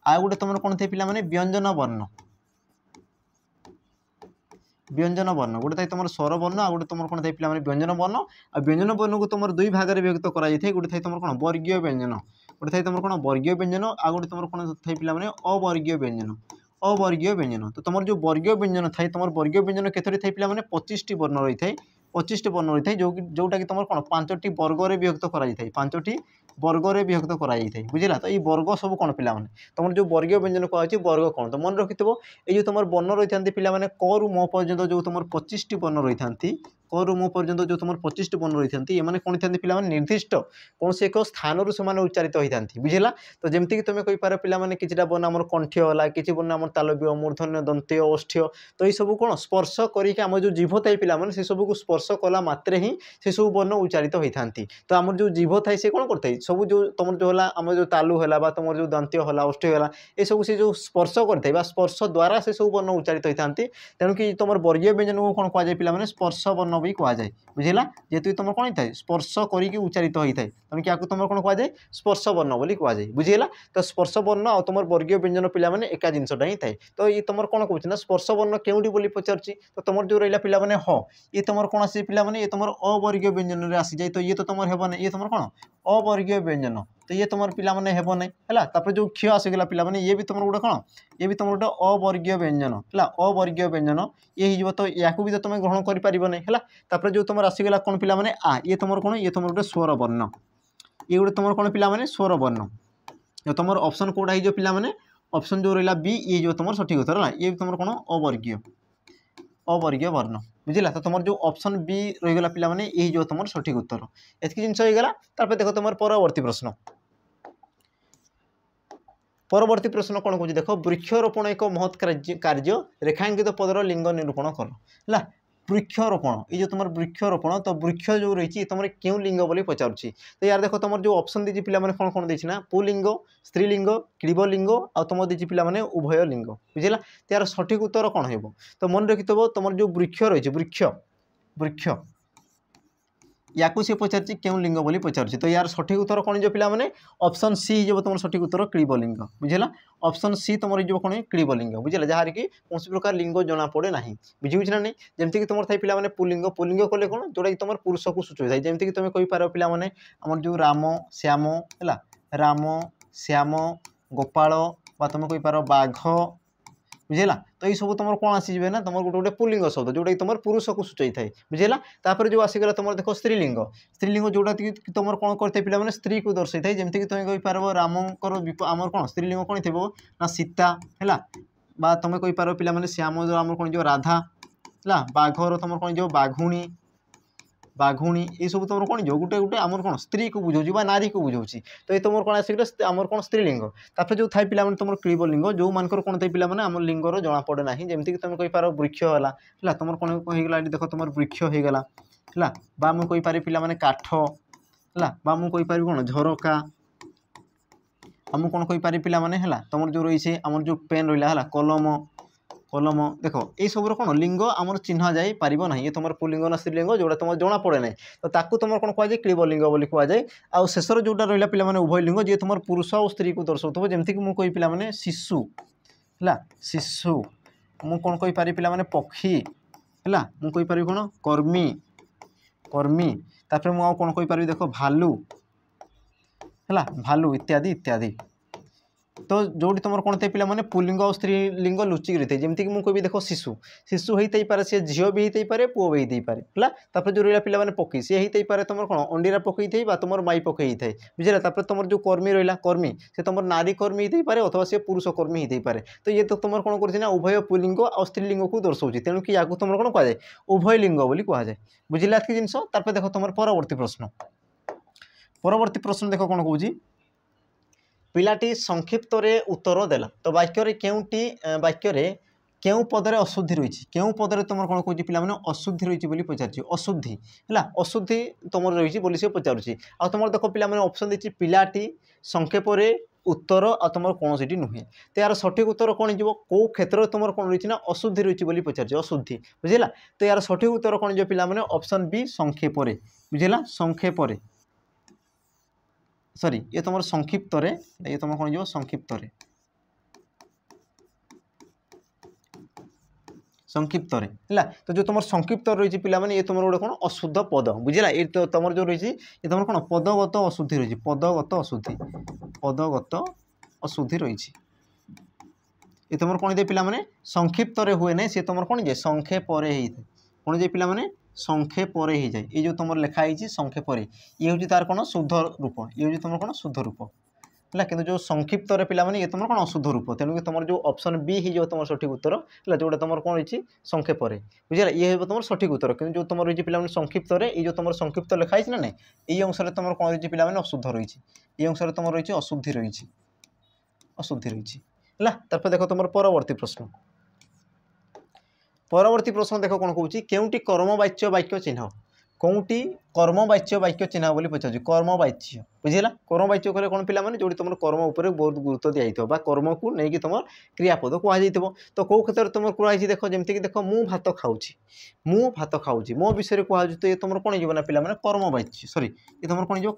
आ गोटे तुम कौन थे पे व्यंजन वर्ण व्यंजन वर्ण गोटे थाई तुम स्वर वर्ण आ गोटे तुम कौन थे पे व्यंजन वर्ण आ व्यंजन वर्ण को तुम दुई भाग विभक्त करा जाए गोटे थाई तुम कौन वर्गीय व्यंजन गोटे थाई तुम कौन वर्गीय व्यंजन आ गोटे तुम कौन थे पे अवर्गीय व्यंजन अवर्गीय व्यंजन। तो तुम जो वर्गीय व्यंजन थाए तुम वर्गीय व्यंजन केतोटी थे पे 25टी वर्ण रही है 25टी वर्ण रही है जोटा कि तुम कौन 5टी वर्ग में विभक्त कराई 5टी वर्ग में विभक्त कराई बुझेगा। तो ये वर्ग सब कौन पे तुम जो वर्गीय व्यंजन कहुच्छे वर्ग कौन तो मन रखि ये जो तुम वर्ण रही था पे क रु म पर्यंत जो तुम 25टी वर्ण रही था क रु म पर्यंत जो तुम 25टी वर्ण रही था ये कौन था पे निर्दिष्ट कौन से एक स्थान से उच्चारित होता बुझेगा। तो जमीक तुम कहींपार पे किसी वर्ण आम कंठ्य है किसी वर्ण आम तालव्य मूर्धन्य दंत्य ओष्ठ्य तो ये सब कौन स्पर्श करम जो जीभ थाए पे से सब को स्पर्श कला मात्रे ही से सब वर्ण उच्चारित होता। तो आम जो जीभ थाए से कौन करता है सब जो तुम जो है आम जो तालु है तुम जो दंत्य है ओष्ठी है ये सब से जो स्पर्श करते स्पर्श द्वारा से सब वर्ण उच्चारित होता तेणुक तुम वर्गीय व्यंजन को कौन कहुए पे स्पर्श वर्ण भी कहुए बुझेगा जेहेतु तुम कौन होता है स्पर्श करके उच्चारित होता है तेणुक क्या तुम कौन कहुए स्पर्श वर्ण बोली कहुए बुझेगा तो स्पर्श वर्ण और तुम वर्गीय व्यंजन पे एका जिनसा ही थाए तो ये तुम कौन कौन ना स्पर्श वर्ण केउटी बोली पचार तो तुम जो रहा पे ह ये तुम कौन आस पे ये तुम अवर्गीय व्यंजन में आसी जाए तो ये तो तुम हे ना ये तुम कौन अवर्गीय व्यंजन तो ये तुम पे हे ना है जो क्ष आसीगला पे ये भी तुम गोटे कौन ये भी तुम गोटे अवर्गीय व्यंजन है अवर्गीय व्यंजन ये हो तो या भी तो तुम ग्रहण कर जो तुम आसीगला कौन पे आ ये तुम कौन ये तुम गोटे स्वर वर्ण ये गोटे तुम कौन पे स्वर वर्ण जो तुम ऑप्शन कोड़ा हो पे ऑप्शन जो रहा बी ये जो तुम सठिक उत्तर है ये भी तुम कौन अवर्गीय वर्ण बुझला तो तुम जो ऑप्शन बी रहीगला पे यही जो तुम सठिक उत्तर एतकी जिन होगा देख तुम परवर्ती प्रश्न परवर्ती प्रश्न कौन कह देख वृक्षरोपण एक महत् कार्य रेखांकित पदर लिंग निरूपण कर है वृक्षरोपण ये जो तुम वृक्षरोपण तो वृक्ष जो रही तुम क्यों लिंग बोली पचार तो यार देख तुम जो ऑप्शन दीजिए पे कौन कौन देना पुलिंग स्त्रीलिंग क्लीबलिंग आ तुम दीजिए पे उभय लिंग बुझेगा तो यार सठिक उत्तर कौन हो तो मन रखिथ तुम जो वृक्ष रही वृक्ष वृक्ष या सी पचार क्यों लिंग बोली पचार तो यार सठिक उत्तर कौन जो पे ऑप्शन सी हो तुम सठिक उत्तर क्लीबलिंग बुझेगा ऑप्शन सी तुम जो कौन क्लीबलिंग बुझेगा जहाँ कि कौन प्रकार लिंग जना पड़े ना बुझे ना नहीं जमीक तुम थे पे पुलिंग पुलिंग कले कौन जोटा कि तुम पुरुष को सूचय जमीक तुम कहीपर पे आम जो राम श्याम है राम श्याम गोपाल तुम कहीपर बाघ बुझेगा तो ये सब तुम कौन आसीजे ना तुम गोटे गोटे पुलिंग शब्द जोटा कि तुम पुरुष को सूचई थाए बुझेगा तापर जो आसीगला तुम देख स्त्रीलिंग स्त्रीलिंग जोटा कि तुम कौन करते पे स्त्री को दर्शाई थाए जमीक तुम कहीपर रामकर आमर कौन स्त्रीलिंग कौन थे ना सीता है तुम कहीपर पे श्याम जो आम कौन जो राधा है बाघर तुम कौन जो बाघुणी बाघुणी ये सब तुम कौन जो गोटे गोटे आमर कौन स्त्री को बुझाऊँ नारी को बुझाऊँ तो ये तुम कौन आसिक आमर कौन स्त्रीलिंग तापर जो थाए पे तुम क्लीबलिंग जो मानकर कौन थे पे आम लिंगर जना पड़े ना जमीक तुम कहीपर वृक्ष है तुम कौन होगा देख तुम वृक्ष होगा है मुझे कहीपर पे काठ है मुझे कहीपर कौन झरका आम कौन कहीपर पे है तुम जो रही आम जो पेन रहा है कलम कलम देख ये सब कौन लिंग आमर चिन्ह जाई पारिबो नहीं ये तुम पुलिंग ना स्त्रीलिंग जोड़ा तुम जना पड़े ना तो ताकू तुम कौन कहुए क्लीबलिंग बोली कहुए आउ शेषर जोटा रहा पे उभय लिंग जी तुम पुरुष और स्त्री को दर्शाऊ जमीक मुझे कही पे शिशु है शिशु मुझे कौन कहीपर पे पक्षी है मुझे कहीपर कौन कर्मी कर्मी तापर मुझे कौन कहीपर देख भालू है भालू इत्यादि इत्यादि तो जो तुम कौन थे पे पुलिंग और स्त्रीलिंग लुचिक रही है जमीक मुझे कह देख शिशु शिशु होते पारे सी झील भी होते पारे पुओ भी होते पारे है तापर जो रहा पे पक्षी सी होते पारे तुम कौन अंडीरा पकई थे तुम माई पकई थे बुझे तापर तुम जो कर्मी रहा कर्मी से तुम नारी कर्मी होते पारे अथवा सी पुरुष कर्मी होते पारे तो ये तो तुम कौन कर उभय पुलिंग और स्त्रीलिंग को दर्शाऊँ तेणुक या तुम कौन कहुए उभय लिंग बोली कहुए बुझे कि जिन तापर देख तुम परवर्ती प्रश्न देख कौन कौन पिलाटी संक्षिप्त उत्तर देला तो वाक्य केउटी वाक्य केउ पदरे अशुद्धि रही केउ पदरे तुम कौन कह पे अशुद्धि रही बोली पचार अशुद्धि है अशुद्धि तुम रही बोली से पचार आ तुम देख पे ऑप्शन देती पिलाटी संक्षेप उत्तर आ तुम कौन सी नुहे तो यार सठिक उत्तर कौन हो कौ क्षेत्र तुम कौन रही अशुद्धि रही बोली पचार अशुद्धि बुझेगा तो यार सठिक उत्तर कौन जो पे ऑप्शन बी संक्षेप बुझेगा संक्षेप सॉरी ये तुम संक्षिप्त ये तुम कौन जो संक्षिप्त संक्षिप्त है तो जो तुम संक्षिप्त रही पे ये तुम गोटे कौन अशुद्ध पद बुझेगा ये तो तुम जो रही ये तुम कौन पदगत अशुद्धि रही पदगत अशुद्धि रही ये तुम कौन दे पे संक्षिप्त हुए ना सी तुम कौन जे संक्षेप कौन जे पे संक्षेप हो जाए ये जो तुम लिखाई संक्षेप ये हूँ तार कौन शुद्ध रूप ये हूँ तुम कौन शुद्ध रूप है कि जो संक्षिप्त पे ये तुम कौन अशुद्ध रूप तेणुक तुम जो ऑप्शन बी ही तुम सठिक उत्तर है जोटा तुम कौन रही संक्षेप बुझे ये हो तुम सठिक उत्तर कि जो तुम रही पे संक्षिप्त ये जो तुम संक्षिप्त लिखाई ना ना ये अंश तुम कौन रही पे अशुद्ध रही ये अंश तुम रही अशुद्धि रही है देख तुम परवर्ती प्रश्न परवर्ती प्रश्न देख कौन कौन केउटी कर्मवाच्य वाक्य चिन्ह कौटी कर्मवाच्य वाक्य चिन्ह बोली पचार कर्मवाच्य बुझीला कर्मवाच्य कले कौन पिला जो तुम कर्म उपर बहुत गुरुत्व दिखाई कर्म को लेकिन तुम क्रियापद कहुई तो कौ क्षेत्र में तुम कहुई देख जमीक देख मु भात खाऊँ मो विषय कहुँ तो ये तुम कौन हो पिला कर्मवाच्य सॉरी ये तुम कौन हो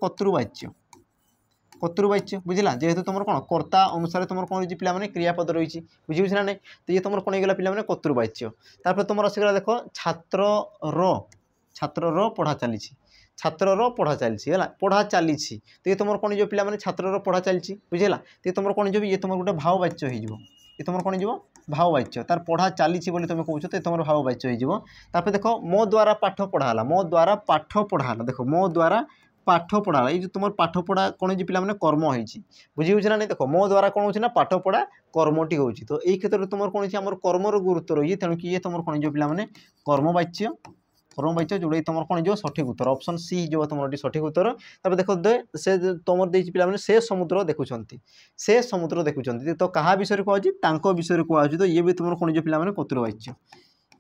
कर्तृवाच्य बुझला जेहेतु तुम कौन कर्ता अनुसार तुम कौन हो पे क्रियापद रही बुझी ना नहीं तो ये तुम कौन होगा पे कर्तृवाच्य तापर तुम आसगला देख छात्र पढ़ा चली छात्र पढ़ा चली पढ़ा चली तो ये तुम कौन हो पे छात्र पढ़ा चली बुझेगा तो ये तुम कौन हो ये तुम गोटे भाववाच्य हो ये तुम कौन हो भाववाच्य तार पढ़ा चली तुम कौच तो तुम भाववाच्य हो देख मो द्वारा पाठ पढ़ाला मो द्वारा पाठ पढ़ाला देख मो द्वारा पाठ पढ़ा ये तुम पाठ पढ़ा कौन हो पे कर्म हो बुझी ना नहीं देख मो द्वारा कौन हो पाठ पढ़ा कर्मटी हो तो ये क्षेत्र में तुम कौन आम कर्मर गुरुत्व रही तेणु कि ये तुम कौन हो पे कर्मवाच्य जोड़ा तुम कौन हो सठिक उत्तर ऑप्शन सी जो तुम सठिक उत्तर तब देख से तुम पे से समुद्र देखुंत से समुद्र देखुंत तो क्या विषय कहूँ विषय कहूँ तो ये भी तुम कौन हो पे कर्तृवाच्य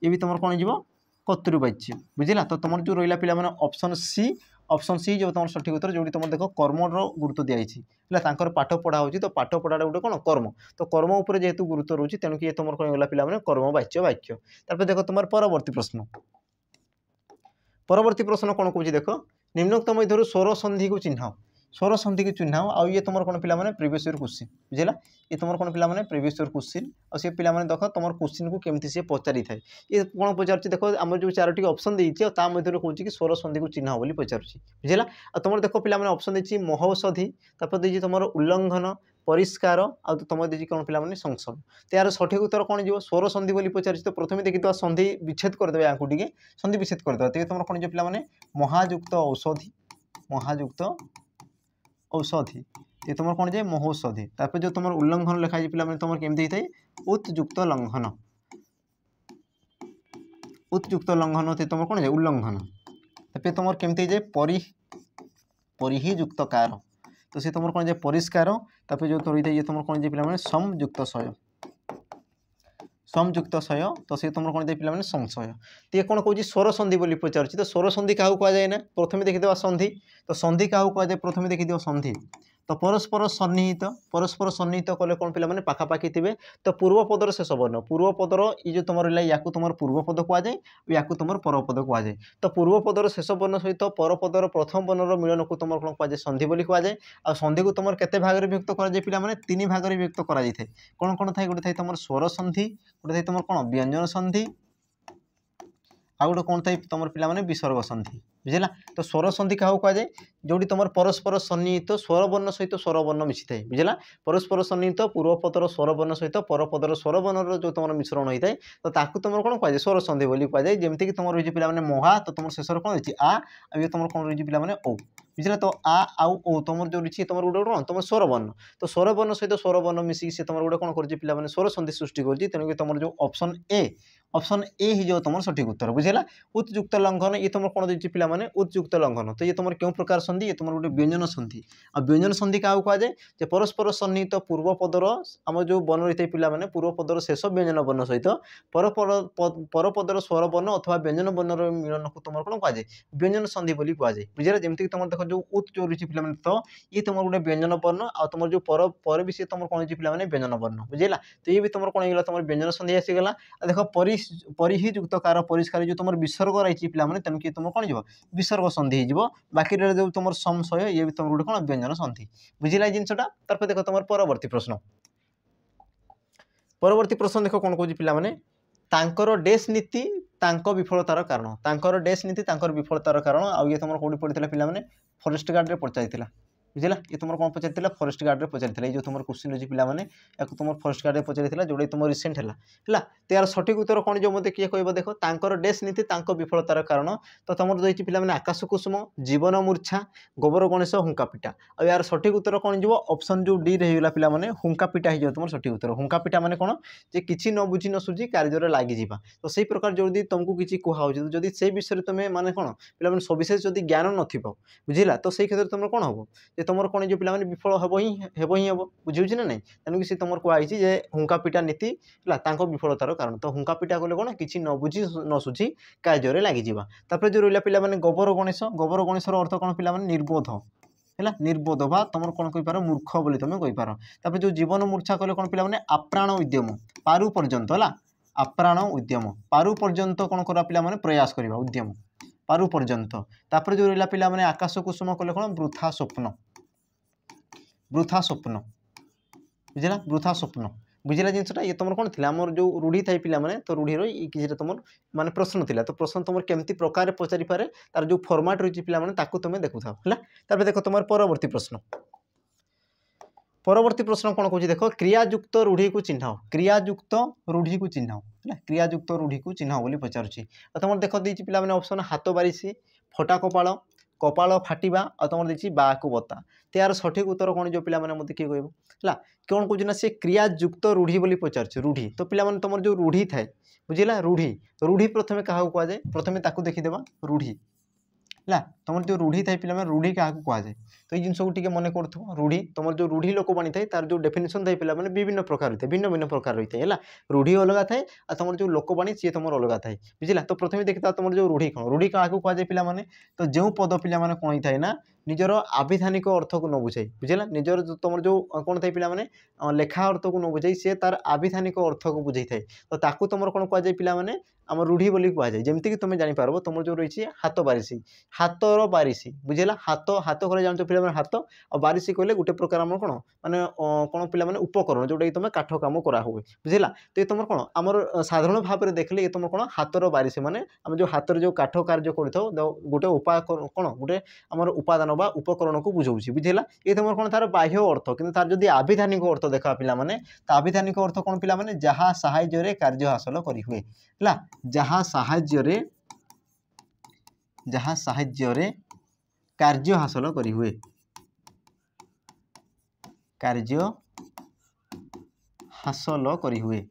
ये भी तुम कौन हो कर्तृवाच्य बुझला तो तुम जो रहा पे ऑप्शन सी जो तुम सठिक उत्तर जो तुम देख कर्मर गुरुत्व दिखाई पाठ पढ़ा हो तो पाठ पढ़ा गोटे कौन कर्म तो कर्म उपर जेहेतु गुरुत्व रोचे तेणु कि तुम कौन गला पे कर्मवाच्य वाक्य तापर देख तुम परवर्ती प्रश्न कौन कौन देख निम्नोक्त मध्य स्वर संधि को चिन्ह स्वर संधि को चिन्ह आउ ये तुम कौन पे प्रिवियस ईयर क्वेश्चन बुझेगा ये तुम कौन पे प्रिवियस ईयर क्वेश्चन और सी पे देख तुम क्वेश्चन को केमती सी पचारि थाए ये कौन पचार देख आम जो चारोटी ऑप्शन देती कहूँ कि स्वर संधि को चिन्ह बोली पचार बुझेगा और तुम देख पे ऑप्शन देती महौषधि तापर देती तुम उल्लंघन परिष्कार आ तुम देती कौन पे संशय तो यार सठिक उत्तर कौन जो स्वर संधि बोली पचार तो प्रथम देखिए संधि विच्छेद करदे यहाँ टे संधि विच्छेद करदे तो तुम कौन जो पे महायुक्त औषधि ये तुम कौन जाए महौषधि तापर जो तुम उल्लंघन लिखाई पे तुम केमती होता है उत्युक्त लंघन तो तुम कौन जाए उल्लंघन तापर तुम केमती जाए परिहियुक्त कार तो सी तुम कौन जाए परिष्कार तापर जो रही है ये तुम कौन जाए पे समयुक्त क्षय तो सी तुम कौन पे संशय तो ये कौन कौन स्वर संधि बोली पचार तो स्वर संधि क्या कहुए ना प्रथम देखीद संधि तो संधि क्या कहुए प्रथम देखीद संधि तो परस्पर सन्निहित कले कौन पे पाखापाखि थे तो पूर्वपदर शेष वर्ण पूर्वपदर ये जो तुम रहा या तुम पूर्वपद कहुए या तुम परपद कहुए तो पूर्वपदर शेष वर्ण सहित परपदर प्रथम वर्णर मिलन को तुम कौन कहुए संधि बोली कहुए आ संधि को तुम केते भाग में विभक्त कर तीन भाग में विभक्त कर कौन कौन थाए गोटे थाए तुम स्वर संधि गोटे थाए तुम कौन व्यंजन संधि आ गोटे कौन थाए तुम पे विसर्ग संधि बुझेगा तो स्वर संधि क्या कहुए जो तुम परस्पर सन्निहित स्वर वर्ण सहित स्वर वर्ण मिसी थाए बुझेगा परस्पर सन्निहित पूर्वपदर स्वर वर्ण सहित परपदर स्वर वर्ण जो तुम मिश्रण होता है तो ताकू तुम कौन कहुए स्वर संधि बोली कहुए जमीक तुम रही पे महा तो तुम शेष कौन रही आ ये तुम कौन रही पे ओ बुझे तो आ आउ ओ तुम जो रही तुम गोटे कौन तुम स्वर वर्ण तो स्वर वर्ण सहित स्वर वर्ण मिसिक से तुम गोटे कौन कर स्वर संधि सृष्टि कर तेणुक तुम जो ऑप्शन ए ही जो तुम सठिक उत्तर बुझेगा उत्युक्त लंघन ये तुम कौन देती पे उत्युक्त लंघन तो ये तुम क्यों प्रकार संधि ये तुम गोटे व्यंजन संधि आ व्यंजन संधि क्या कहुए परस्पर सन्निहित पूर्वपदर आम जो वर्ण रही है पे पूर्वपदर शेष व्यंजन वर्ण सहित परपदर स्वर वर्ण अथवा व्यंजन वर्णर मिलन को तुम कौन कहुए व्यंजन संधि बोली कहुए बुझे जमीक तुम देख जो उत जो रही पे तो ये तुम गोटे व्यंजन वर्ण आ तुम जो पर भी सी तुम कौन पे व्यंजन वर्ण बुझेगा तो ये भी तुम कौन होगा तुम व्यंजन संधि आसीगला देख परिहियुक्त कार परिष्कार जो तुम विसर्ग रही पे तेणुक तुम कौन हो विसर्ग संधि हो बाकी जो तुम संशय ये भी तुम गोटे कौन व्यंजन संधि बुझेगा जिनसा तार देख तुम परवर्ती प्रश्न देख कौन कौन पे तांकर डेस नीति विफलतार कारण डेस नीति विफलतार कारण आउ ये तुम कौटी पढ़ी पे फॉरेस्ट गार्ड में पचार बुझेगा ये तुम कौन पचार फॉरेस्ट गार्ड में पचार जो तुम क्वेश्चन अच्छी पे तुम फॉरेस्ट गार्ड में पचार जोड़ा तुम रिसेंट है तो यार सठिक उत्तर कौन जो मत किए कह देख तांकर डेस नीति विफलतार कारण तो तुम रही पे आकाश कुसुम जीवन मूर्छा गोबर गणेश हुंकापिटा और यार सठिक उत्तर कौन जो ऑप्शन जो डी रहीगला पे हुंकापिटा ही तुम सठिक उत्तर हुंकापिटा माने कौन जे किसी न बुझी न सुझी कार्य लगी तो सही प्रकार जो तुमको किसी कहुच्छे जदि से विषय तुम माने कौन पे सविशेष जदि ज्ञान नथिबो बुझिला तो सही क्षेत्र तुम कौन हम ये तुम कौन जो पे विफल हे ही हे बुझे ना नहीं तेणुक सी तुम कहुई जे हुंका पिटा नीति है विफलतार कारण तो हुंका पिटा कले कौन कि न बुझी न सुझी कार्य लगिजा जो रहा पे गोबर गणेशर अर्थ कौन पे निर्बोध है निर्बोध बा तुम कौन कहींपार मूर्ख बोली तुम कहींपार जो जीवन मूर्छा कले कौन पे आप्राण उद्यम पारु पर्यंत है आप्राण उद्यम पारु पर्यंत कौन करा पे प्रयास करवा उद्यम पारु पर्यंत तापर जो रहा पे आकाश कुसुम कले कौन वृथा स्वप्न बुझला वृथा स्वप्न बुझला जिनसा ये तुम कौन थी आमर जो रूढ़ी थाई पे तो रूढ़ीर किसी तुम माने प्रश्न थिला तो प्रश्न तुम केमती प्रकार पचारि पारे तार जो फॉर्मेट रही पे तुम देखु था है देख तुम परवर्ती प्रश्न कौन कौन देख क्रियायुक्त रूढ़ी को चिन्ह क्रियायुक्त रूढ़ी को चिन्ह है क्रियायुक्त रूढ़ी को चिन्ह बोली पचारुची तुम देख देती पे ऑप्शन हाथ बारिशी फटा कपाल कपाल फाटिबा और तुम देखिए बा को बता तो यार सठिक उत्तर कौन जो पे मत किए कह है कौन कौन ना सी क्रियायुक्त रूढ़ी बोली पचार रूढ़ी तो पे तुम जो रूढ़ी थाए बुझला रूढ़ी रूढ़ी प्रथम क्या कहुए प्रथम देखीदेवा रूढ़ी है तुम जो रूढ़ी थाई पे रूढ़ी क्या कहुए तो ये जिन को मन कर रूढ़ी तुम जो रूढ़ी लोकवाणी थाए तार जो डेफिनेशन थाई पे विभिन्न प्रकार होता है भिन्न भिन्न प्रकार रही है रूढ़ी अलग थाए और तुम जो लोकवाणी सी तुम अलग थाए बुझला तो प्रथम देखता तुम जो रूढ़ी कौन रूढ़ी क्या कहुए पे तो जो पद पे कौन थाए ना निजर आभिधानिक अर्थ को न बुझाई बुझेगा निजर तुम जो कौन थाई पे लेखा अर्थ को न बुझाई सी तार आभिधानिक अर्थ को बुझे थाए तो ताकू तुम कौन कहुए पे आम रूढ़ी बोली कहुए जमीक तुम जापर तुम जो रही हाथ बारिशी हाथर बारिशी बुझेगा हाथ हाथ घर जान पे हाथ और बारिशी कहले गोटे प्रकार आम कौन माने कौन पे उपकरण जोटा कि तुम काठ कम करा हुए बुझेगा तो ये तुम कौन आमर साधारण भाव में देखले ये तुम कौन हाथर बारिशी माने आम जो हाथ जो काठ कार्य कर गोटे कौन गोटे आम उपादान बा उपकरण को बुझाऊँ बुझेगा ये तुम कौन तार बाह्य अर्थ कि तार जदि आभिधानिक अर्थ देखा पे तो आभिधानिक अर्थ कौन पे जहाँ साहाय्य कार्य हासिल करी हुए है जहाँ साहाय्य कार्य हासिल करी हुए कार्य हासिल करी हुए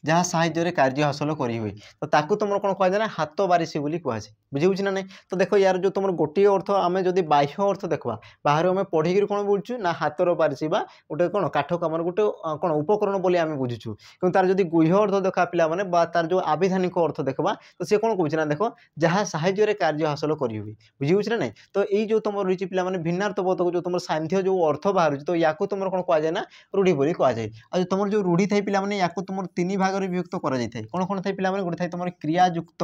जहाँ साहाय्य कार्य हासिल करी हुए तो ताकू तुम कौन कहुए ना हाथ बारिशी बोली कहुए बुझे ना नहीं तो देख यार जो तुम गोटे अर्थ आम जदि बाह्य अर्थ देखा बाहर आम पढ़ी कौन बुझु ना हाथर बारिशी बा गोटे कौन काठ कम गोटे कौन उपकरण बोली आम बुझुचु कि तार जो गुह्य अर्थ देखा पे तार जो आभिधानिक अर्थ देखा तो सी कौन कहे ना देख जहाँ साहाय्य कार्य हासिल करी हुए बुझे ना नहीं तो ये जो तुम रही पे भिन्नार्थ बोधक जो तुम सांध्य जो अर्थ बाहर तो या तुम कौन कहुए ना रूढ़ी बोली कहुए और तुम जो रूढ़ी थाई पे या तुम तीन भाग विभक्त कौन कौन थे पे गोटे थे तुम क्रियायुक्त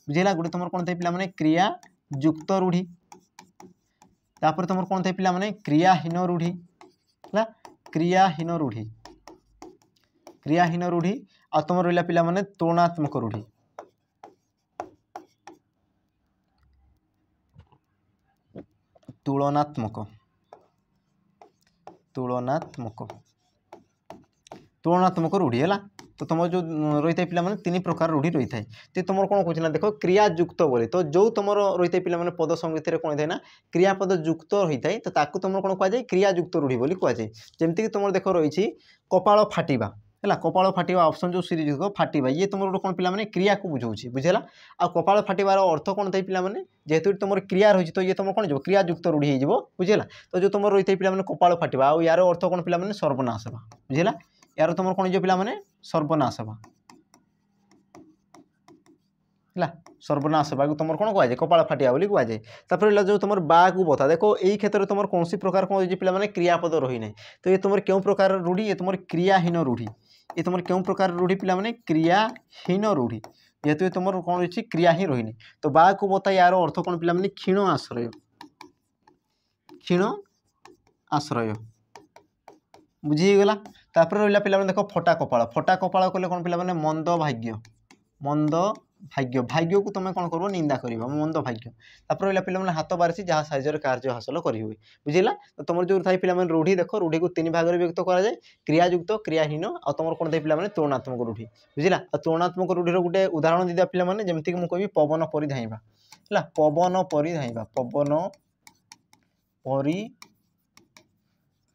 बुझेगा गोटे तुम कौन थे पे क्रियायुक्त रूढ़ी तापर तुम कौन थे पे क्रियाहीन रूढ़ी है क्रियाहीन रूढ़ी आ तुम रहा पे तुलनात्मक रूढ़ी तुलनात्मक रूढ़ी है तो तुम जो रही है पे तीन प्रकार रूढ़ी रही है तो तुम कौन कहे ना देख क्रियायुक्त बोले तो जो तुम रही है पे पद संगीत कौन थे ना क्रियापद युक्त रही है तो ताकू तुम कौन कहुए क्रियायुक्त रूढ़ी बोली कहुए जमीक तुम देख रही कपाल फाटिबा है कपाल फाटिबा ऑप्शन जो सीरीज फाटिबा ये तुम कौन पे क्रिया को बुझाऊँ बुझेगा आ कपाल फाटिबार अर्थ कौन थे पे जेहेतु तुम क्रिया रही तो ये तुम कौन जो क्रियायुक्त रूढ़ी हो बुझेगा तो जो तुम रही है पे कपाल फाटिबा आ यार अर्थ कौन पे सर्वनाश बा बुझेगा यार तुम कौन जो पे सर्वनाश बा है सर्वनाश बा तुम कौन कहुए कपाल फाटिया बोली कहुए तापर जो तुम बा को बता देखो यही क्षेत्र में तुम कौन प्रकार कौन पे क्रियापद रही ना तो ये तुम क्यों प्रकार रूढ़ी ये तुम क्रियाहीन रूढ़ी ये तुम क्यों प्रकार रूढ़ी पे क्रियाहीन रूढ़ी जेहेतु तुम कौन रही क्रिया ही रही नहीं तो बा को बता यार अर्थ कौन पे क्षीण आश्रय बुझीगला तापर रहा पे देख फटा कपाल कले कौन पे मंद भाग्य भाग्य को तुम कौन कर निंदा कर मंद भाग्य तापर रहा पे हाथ बारिशी जहाँ साइजर कार्य हासिल करी हुए बुझेगा तो तुम जो था पे रूढ़ी देख रूढ़ी को तीन भाग में व्यक्त कराए क्रियायुक्त क्रियाहीन और तुम कौन थे पे तुलनात्मक रूढ़ी बुझेगा तुलनात्मक रूढ़ीर गोटे उदाहरण दीदा पे जमीक मुझे कहि पवन परि धाइबा है पवन परि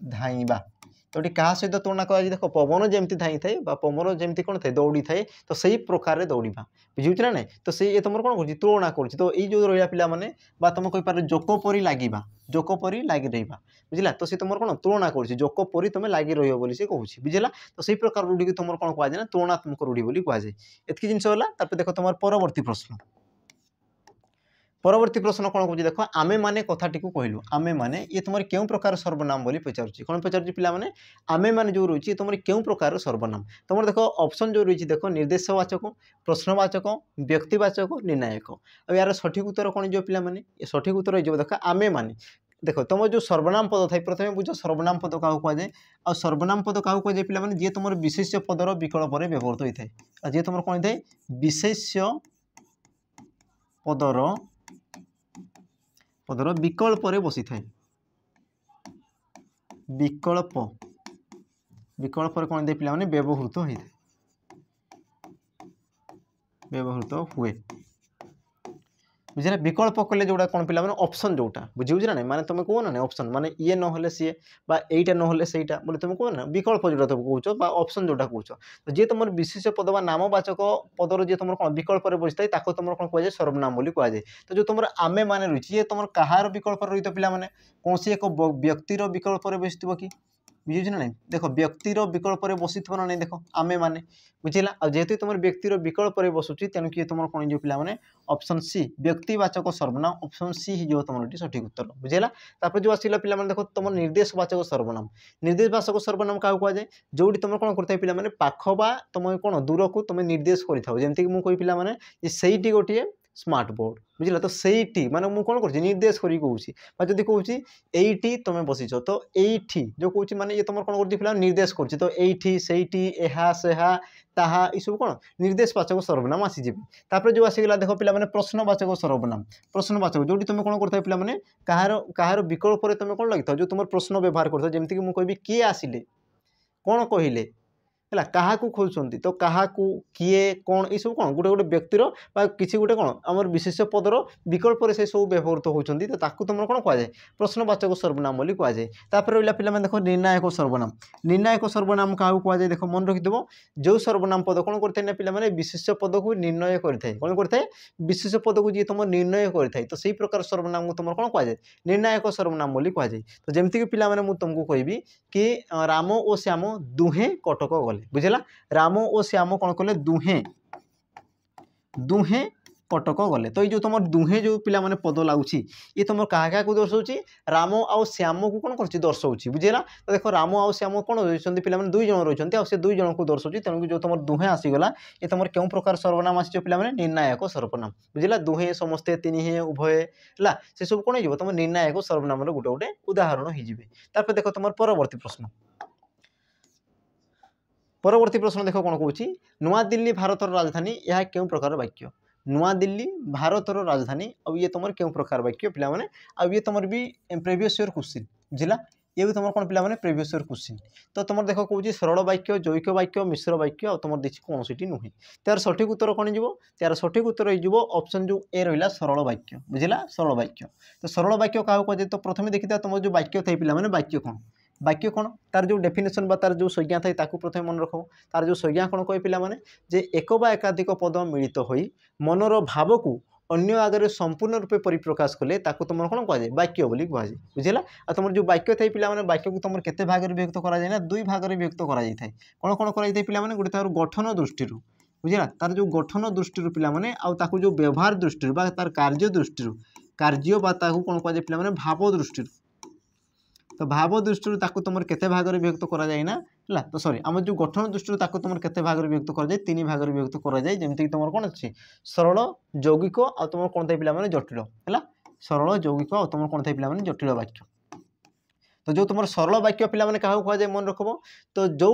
धाइबा तो ये क्या सहित तुलना कर देख पवन जमी धाई थाए पवन जमी कौन थाए दौड़ी थाए तो सही प्रकार दौड़ा बुझे ना ना तो सी तुम कौन कर तुलना कर तो ये जो रहा पिला माने तुम कहीपर जोक परी लगे जोक परी लगी रहा बुझला तो सी तुम कौन तुलना कर जोक परी तुम लगी रही से कहूँ बुझला तो सही प्रकार रूढ़ी की तुम कौन कहुए ना तुलनात्मक रूढ़ी बोली कहुए एतकी जिनस है देख तुम परवर्ती प्रश्न परवर्ती प्रश्न कौन कह देख आमे माने कथाटी कहलु आमे माने ये तुम क्यों प्रकार सर्वनाम बोली पचार कौन पचार पिला माने आमे माने जो रही तुम क्यों प्रकार सर्वनाम तुम देख ऑप्शन जो रही देख निर्देशवाचक प्रश्नवाचक व्यक्तिवाचक निर्णायक और यार सठिक उत्तर कौन जो पिला माने सठिक उत्तर हो देख आमे माने देख तुम जो सर्वनाम पद थाए प्रथम बुझ सर्वनाम पद क्या कहुए आ सर्वनाम पद क्या कहुए पिला माने जी तुम विशेष्य पदर विकल्प व्यवहृत होता है जी तुम कौन थाए विशेष्य पदर पदर विकल्प बसी थाए विकल्प विकल्प कौन दे पिला माने व्यवहृत होता है व्यवहृत हुए बुझे विकल्प कले जोड़ा कौन पिला माने ऑप्शन जोटा बुझे ना माने तुम कहो ना ऑप्शन माने ये न सी एटा न सहीटा बोले तुम कहो ना विकल्प जोटा तुम कौच ऑप्शन जोटा कौच तो जी तुम विशेष पद बा नामवाचक पदर जी तुम कौन विकल्प बसता है तुम कौन कहुए सर्वनाम बोली कहुए तो जो तुम आमे माने रही ये तुम कहार विकल्प रही तो पिला माने कौन सी एक व्यक्तिर विकल्प बसत कि बुझे ना नहीं देख व्यक्तिर विकल्प बसी ना नहीं देख आमे माने बुझेगा आ जेहेतु तुम व्यक्तिर विकल्प बसुची तेणु किए तुम कौन जो पिला माने ऑप्शन सी व्यक्तिवाचक सर्वनाम ऑप्शन सी ही जो तुम सठिक उत्तर बुझेगा तापर जो आसला पिला माने देखो तुम निर्देशवाचक सर्वनाम निर्देशवाचक सर्वनाम क्या कहुए जो तुम कौन करता पिला माने पाख बा तुम कौन दूर को तुम निर्देश कर जमीक मुझे कही पिला माने सहीटी गोटे स्मार्ट बोर्ड बुझल तो सहीटी माने मुझे कौन कर निर्देश करी कहूँ जदि कहूँ एटी तुम बसीच तो एठी जो कहूँ माने ये तुम कौन कर निर्देश कर तो एठी सहीटी एहा सेहा ताहा ये सब कौन निर्देशवाचक सर्वनाम आसीजे तापर जो आसीगला देख पिला माने प्रश्नवाचक सर्वनाम प्रश्नवाचक जो तुम कौन करता पिला माने कहार विकल्प तुम कौन लगी जो तुम प्रश्न व्यवहार कर जमीक मुझे कहि किए आसिले कौन कहले है क्या खोजुंट तो क्या किए कौन ये सब कौन गोटे गोटे व्यक्तिर किसी गोटे कौन आम विशेष पदर विकल्प से सब व्यवहृत होती तो तुम कौन कहुए प्रश्नवाचक सर्वनाम बोली कहुए तापर रहा पिला देख निर्णायक सर्वनाम निर्णायक सर्वनाम क्या कहुए देख मन रखिथ जो सर्वनाम पद कौन करते ना पिला विशेष पद को निर्णय करता कौन करता विशेष पद को जी तुम निर्णय करता तो सही प्रकार सर्वनाम को तुम कौन कहुए निर्णायक सर्वनाम बोली कहुए तो जमीक पिला तुमको कहबी कि राम और श्याम दुहे कटक गले बुझेगा राम और श्याम कौन कले दुहे दुहे कटक गले तो ये जो तुम दुहे जो पिला माने पद लगुच ये तुम क्या को दर्शाऊँ राम आउ श्याम को कौन कर दर्शाऊँ बुझेगा तो देख राम आउ श्याम कौन रही पिला दुई जन रही से दुई जन को दर्शाऊँ तेणु जो तुम दुहे आसीगला ये तुम क्यों प्रकार सर्वनाम आसी पिला निर्णायक सर्वनाम बुझेगा दुहे समस्ते तीन हे उभय है से सब कौन हो तुम निर्णायक सर्वनाम गोटे गोटे उदाहरण हो देख तुम परवर्ती प्रश्न परवर्ती प्रश्न देख कौन कौन नुआ दिल्ली भारतर राजधानी यह क्यों प्रकार वाक्य नुआ दिल्ली भारतर राजधानी अब ये तुम क्यों प्रकार वाक्य पिला माने अब ये तुम भी प्रीवियस ईयर क्वेश्चन बुझला ये भी तुम कौन पिला माने प्रीवियस ईयर क्वेश्चन तो तुम देख कौन सरल वाक्य जैक वाक्य मिश्र वाक्य और तुम देखिए कौन सी नुहे तार सठिक उत्तर कौन हो तार सठिक उत्तर हो ऑप्शन जो ए रहा सरल वाक्य बुझला सरल वाक्य तो सरल वाक्य क्या कहे तो प्रथम देखी तुम जो वाक्य थे पिला माने वाक्य कौन वाक्य कौन तार जो डेफिनेशन तार जो संज्ञा थाए प्रथम मन रख तार जो संज्ञा कौन कहे पिला माने जे एक बा एकाधिक पद मिलित होई मनर भाव को अन्य आगे संपूर्ण रूपे परिप्रकाश कले तुम कौन कहुए वाक्य बोली कहुए बुझेगा आ तुम जो वाक्य थे पिला माने वाक्य को तुम केते भाग में विभक्त कराए ना दुई भाग में विभक्त कराई थाए कौन कौन कराई पिला माने गोटे तार गठन दृष्टि बुझेगा तार जो गठन दृष्टि पिला माने आ ताकू जो व्यवहार दृष्टि तार कार्य दृष्टि कार्य बा कौन कहुए पिला माने भाव दृष्टि तो भाव दृष्टि तुम केते भाग में विभक्त करा जाए ना है तो सॉरी आम जो गठन दृष्टि तुम केते भाग में विभक्त कराए तीन भाग में विभक्त कराए जमीक तुम कौन अच्छे सरल यौगिक आ तुम कौन थे पिला जटिल है सरल यौगिक आ तुम कौन थे पिला जटिल वाक्य तो जो तुम सरल वाक्य पिला क्या कहुए मन रख तो जो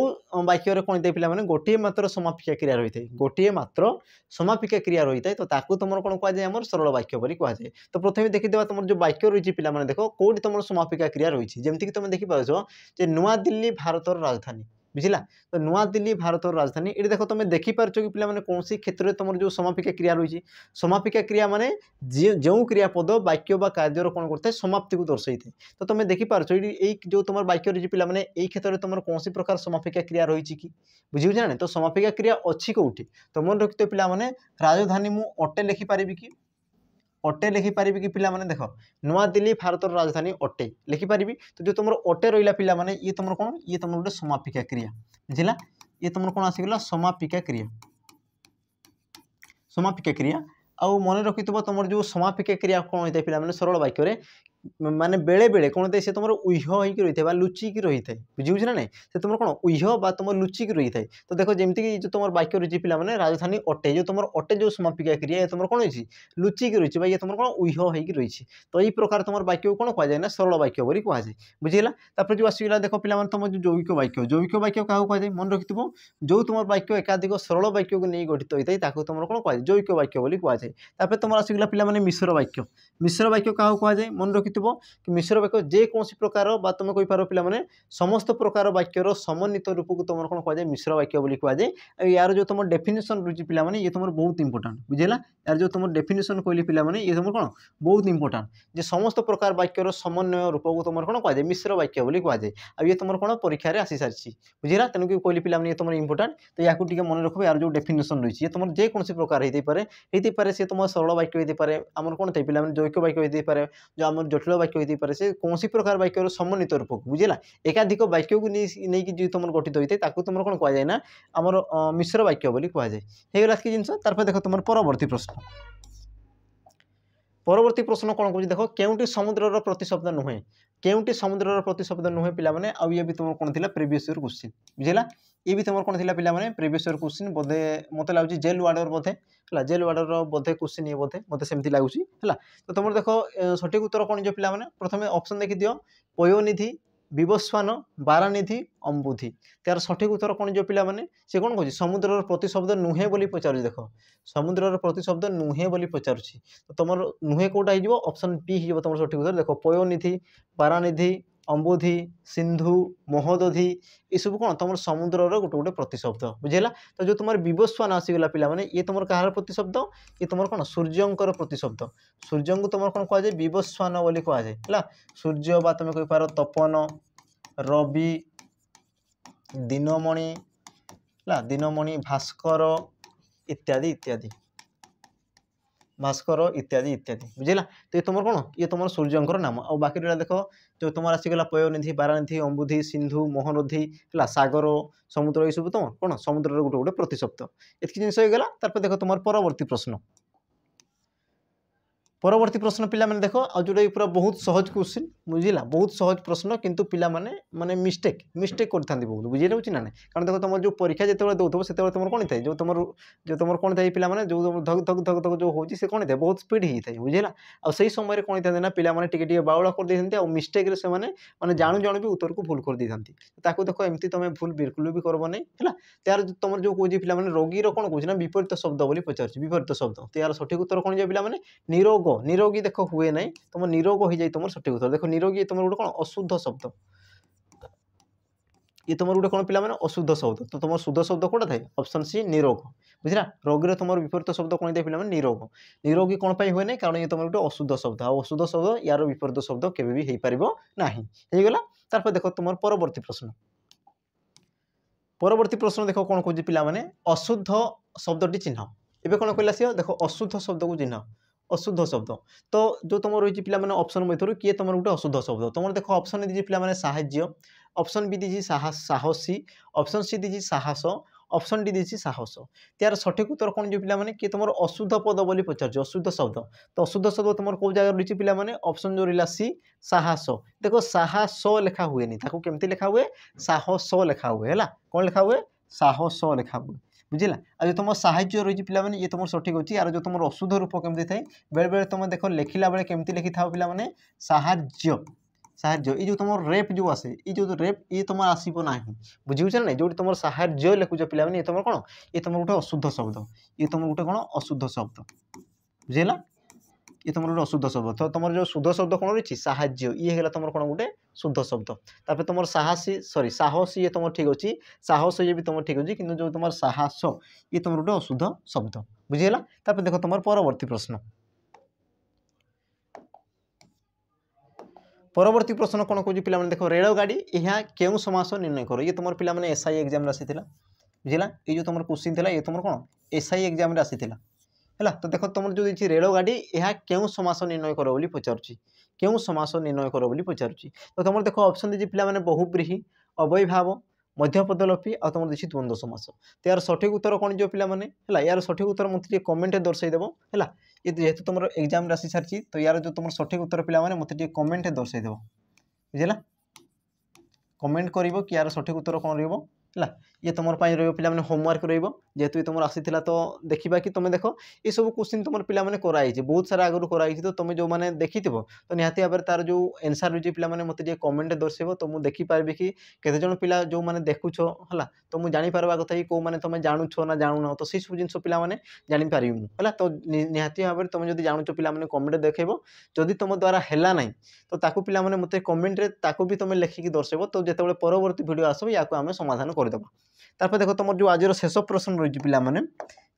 वाक्य कौन थे पिला गोटे मात्र समापिका क्रिया रही है गोटे मात्र समापिका क्रिया रही है तो तुम कौन कहुए आम सरल वाक्य बोली कहुए तो प्रथम देखीदे तुम जो वाक्य रही है पिला देख कौटी तुम समापिका क्रिया रही है जमीक तुम देखिपार नुआ दिल्ली भारतर राजधानी बुझला। तो नुआ दिल्ली भारत राजधानी ये देख तुम देखिपार कि पे कौन सी क्षेत्र में तुम जो समापिका क्रिया रही समापिका क्रिया माने जो क्रियापद वाक्य बा कार्यर कौन करता है समाप्ति को दर्शाई थे। तो तुम देखिपार जो तुम वाक्य रही पे यही क्षेत्र में तुम कौन प्रकार समापिका क्रिया रही कि बुझे ना। तो समापिका क्रिया अच्छी कौटी तो मन रखिए पे राजधानी मु अटे लिखिपारि कि अटे लिखिपारि कि पे देख नुआ दिल्ली भारत राजधानी अटे लिखिपारि। तो जो तुम अटे रहा पे ये तुम कौन ये तुम गोटे समापिका क्रिया बुझला। ये तुम कौन आसीगला समापिका क्रिया समापिका क्रिया आउ मन रखि तुम जो समापिका क्रिया कौन होता है पे सरल वाक्य माने बेले बेले कौन होता है तुम उह होकर रही है लुचिकी रही है बुझे ना। से तुम कौन उह बा तुम लुचिकी रही है। तो देख जमीक जो तुम वाक्य रही पे राजधानी अटे जो तुम अटे जो समापिका क्रिया ये तुम कौन हो लुचिकी रही ये तुम कौन उह होकर रही। तो यही प्रकार तुम वाक्य को कौन कहुए ना सरल वाक्य बोली कहुए बुझेगा। तापर जो आसगला देख पे तुम जो जौगिक वाक्य क्या कहुए मन रखि जो तुम वाक्य एकाधिक सरल वाक्य को नहीं गठित होता है तुम कौन कहुए जौगिक वाक्य बोली कहुए। तुम आसगला पे मिश्र वाक्य क्या कहुए मन रखि कि मिश्र वाक्य जेकोसी प्रकार तुम कहींपार पे समस्त प्रकार वाक्यर समन्वित रूप को तुम कौन कहुए मिश्र वाक्य बोली कहुए। यार जो तुम डेफिनेशन रही पे ये तुम बहुत इंपोर्टाट बुझेगा। यार जो तुम डेफिनेशन कहली पे ये तुम कौन बहुत इंपोर्टाट जे समस्त प्रकार वाक्यर समन्वय रूप को तुम कौन कहुए मिश्र वाक्य बोली कहुए। आ ये तुम कौन परीक्षा आसी सारी बुझेगा। तेणुक कहली पे ये तुम इंपोर्टाट तो या मन रख यार जो डेफिनेशन रही है तुम जेकोसी प्रकार होते पारे सी तुम सरल वाक्य होते आम कौन थे पे जौगिक वाक्य होते जो आम जटिल वाक्य होती पारे से कौन प्रकार वाक्य समन्वित रूप को बुझेगा। एकाधिक वाक्य को नहीं कि तुम गठित होता है तुम कौन कहुए ना आमर मिश्र वाक्य बोली कहुए कि जिन तार देख तुम परवर्ती प्रश्न कौन कौन देख केउटी समुद्र प्रतिशब्द नुहे केउटी समुद्र प्रतिशब्द नुहे पे आउ ये भी तुम कौन थी प्रीवियस ईयर क्वेश्चन बुझेगा। ये भी तुम कौन थी पे प्रीवियस ईयर क्वेश्चन बोधे मत लगुच जेल वार्डर बोधे है जेल वार्डर बोधे क्वेश्चन ये बोधे मत सेमती लगुच है। तो तुम देख सठिक उत्तर कौन जो पे प्रथम ऑप्शन देखी दियो पयोनिधि विवस्वान बारानिधि अम्बुधि तार सठिक उत्तर कौन जो पे सी कौन कह समुद्र प्रतिशब्द नुहे बोली पचार देख समुद्र प्रतिशब्द नुहे बोली पचार। तो तुम नुहे कौटा हो ऑप्शन बी हो तुम सठिक उत्तर देख पयोनिधि बारानिधि अम्बुधि सिंधु महोदधि ये सब कौन तुम समुद्र गोटे गोटे प्रतिशब्द बुझेगा। तो जो तुम विवस्वान आसीगला पे ये तुम कहार प्रतिशब्द ये तुम कौन सूर्यंकर प्रतिशब्द सूर्य को तुम कौन कहुए विवस्वान बोली कहुए है। सूर्य बा तुम कहींपार तपन रवि दिनमणि है दिनमणि भास्कर इत्यादि इत्यादि भास्कर इत्यादि इत्यादि बुझेगा। तो ये तुम कौन ये तुम सूर्यंकर नाम आ बाकी रहा देख जो तुम आसीगला पयोनिधि बारानिधि अम्बुधि सिंधु महानदी है सागर समुद्र ये सब तुम कौन समुद्र गोटे गोटे प्रतिशब्द एति जिन होगा। तार देख तुम परवर्ती प्रश्न पे देख आ जोटा पूरा बहुत सहज क्वेश्चन बुझला बहुत सहज प्रश्न किंतु पिला माने मिस्टेक करते बहुत बुझे रोचे ना कारण देख तुम जो परीक्षा जो दौर से तुम कौन थे जो तुम कौन थे पे जो धक धक धक धक जो होती से कौन थे बहुत स्पीड ही था बुझेगा। आई समय कौन था ना पे बाउला कर देते मिस्टेक से मैंने जानू जानू भी उत्तर को भूल कर देते देख एमती तुम भूल बिल्कुल भी करब नहीं है। त्यार तुम जो कौन पे रोगीर कौन कौन ना विपरीत शब्द बोली पचार विपरीत शब्द तो यार सठिक उत्तर कौन जो पे निरोग निरोगी देख हुए ना तुम निरोग हो जाए तुम सठिक उत्तर देख निरोगी तुम गोटे कौन अशुद्ध शब्द ये तुम गोटे कौन पे अशुद्ध शब्द तो तुम शुद्ध शब्द कौटा थाए ऑप्शन सी निरोग बुझला। रोगी तुम विपरीत शब्द कौन था पे निरोग निरोगी कौन पर हुए ना कारण ये तुम गोटे अशुद्ध शब्द आ अशुद्ध शब्द यार विपरीत शब्द केवे भी हो पार ना। तार देख तुम परवर्ती प्रश्न देख कौन कौन पे अशुद्ध शब्द चिन्ह एवं कौन कहला सी देख अशुद्ध शब्द को चिन्ह अशुद्ध शब्द तो जो तुम रही पे ऑप्शन मध्य किए तुम गोटे अशुद्ध शब्द तुम देख ऑप्शन दीजिए पे साहाय्य ऑप्शन बी दीजिए साहसी ऑप्शन सी दीजिए साहस ऑप्शन डी दीजिए साहस त्यार सठिक उत्तर कौन जो पे किए तुम अशुद्ध पद बोली पचार अशुद्ध शब्द तो अशुद्ध शब्द तुम कौ जगह रही पे ऑप्शन जो रहा सी साहस देख साहस लिखा हुए केमती लिखा हुए साहस लिखा हुए है कौन लिखा हुए साहस लिखा हुए बुझेगा। आ जो तुम साहाय्य रही पे ये तुम सठिक अच्छी यार जो तुम अशुद्ध रूप केमती थाए बेले बेले तुम देख लिखला बेले केमती लिखि था पे साहाय्य साहाय्य ये जो तुम रेप जो आसे ये जो रेप ये तुम आसब ना बुझे ना जो तुम साहाय्य लिखुच पे ये तुम कौन ये तुम गोटे अशुद्ध शब्द ये तुम गोटे कौन अशुद्ध शब्द बुझेगा। ये तुम गोटे अशुद्ध शब्द। तो तुम जो शुद्ध शब्द कौन रही साहाय्य ये है तुम कौन गोटे शुद्ध शब्द। तापर तुम साहसी सॉरी साहस ये तुम ठीक अच्छे साहस ये भी तुम ठीक अच्छे कि जो तुम साहस ये तुम गोटे अशुद्ध शब्द बुझीगला। तापर देख तुम परवर्ती प्रश्न परवर्ती प्रश्न कौन कौन पिला देख रेल गाड़ी यह क्यों समास निर्णय कर ये तुम पिला एसआई एग्जाम आसी बुझीगला। ये जो तुम क्वेश्चन था ये तुम कौन एसआई एग्जाम आसी है। तो देख तुम जो रेल गाड़ी यह क्यों समास निर्णय कर बोली पचारुची क्यों समास निर्णय कर बोली पचारुची। तो तुम देख ऑप्शन देती पिला बहुब्रीही अव्ययभाव मध्यपदलोपी आ तुम देखिए द्वंद्व समास। तो यार सठिक उत्तर कौन जो पे यार सठिक उत्तर मतलब कमेंट दर्शाईदेव है। ये जेहेतु तुम एग्जाम आसी सारी तो यार जो तुम सठिक उत्तर पे मतलब कमेंट दर्शाईदेव बुझेगा। कमेंट कर कि यार सठिक उत्तर कौन रही है। ये तुम पे होमवर्क रेतु तुम आसी तो देखा कि तुम देख ये सब क्वेश्चन तुम पे कराई बहुत सारा आगुरी कराई। तो तुम जो मैंने देखी तो निहाती भाव तार जो एनसर रही है पे मतलब कमेंट दर्शेब तो मुझे देखिपारि कि केते पिला जो मैंने देखुछ है। तो मुझे जापर कथा कि कौ मैंने तुम जानूछ ना जानून तो सब जिन पे जापर है। तो निहाती भाव तुम जो जानूच पे कमेंट देखेब जदि तुम द्वारा है ना तो ताकू पिला मत कमेंट भी तुम लिखिकी दर्शेब। तो जिते परवर्ती भिडियो आसो या आम समाधान करदेव। तापर देख तुम जो आज शेष प्रश्न रही है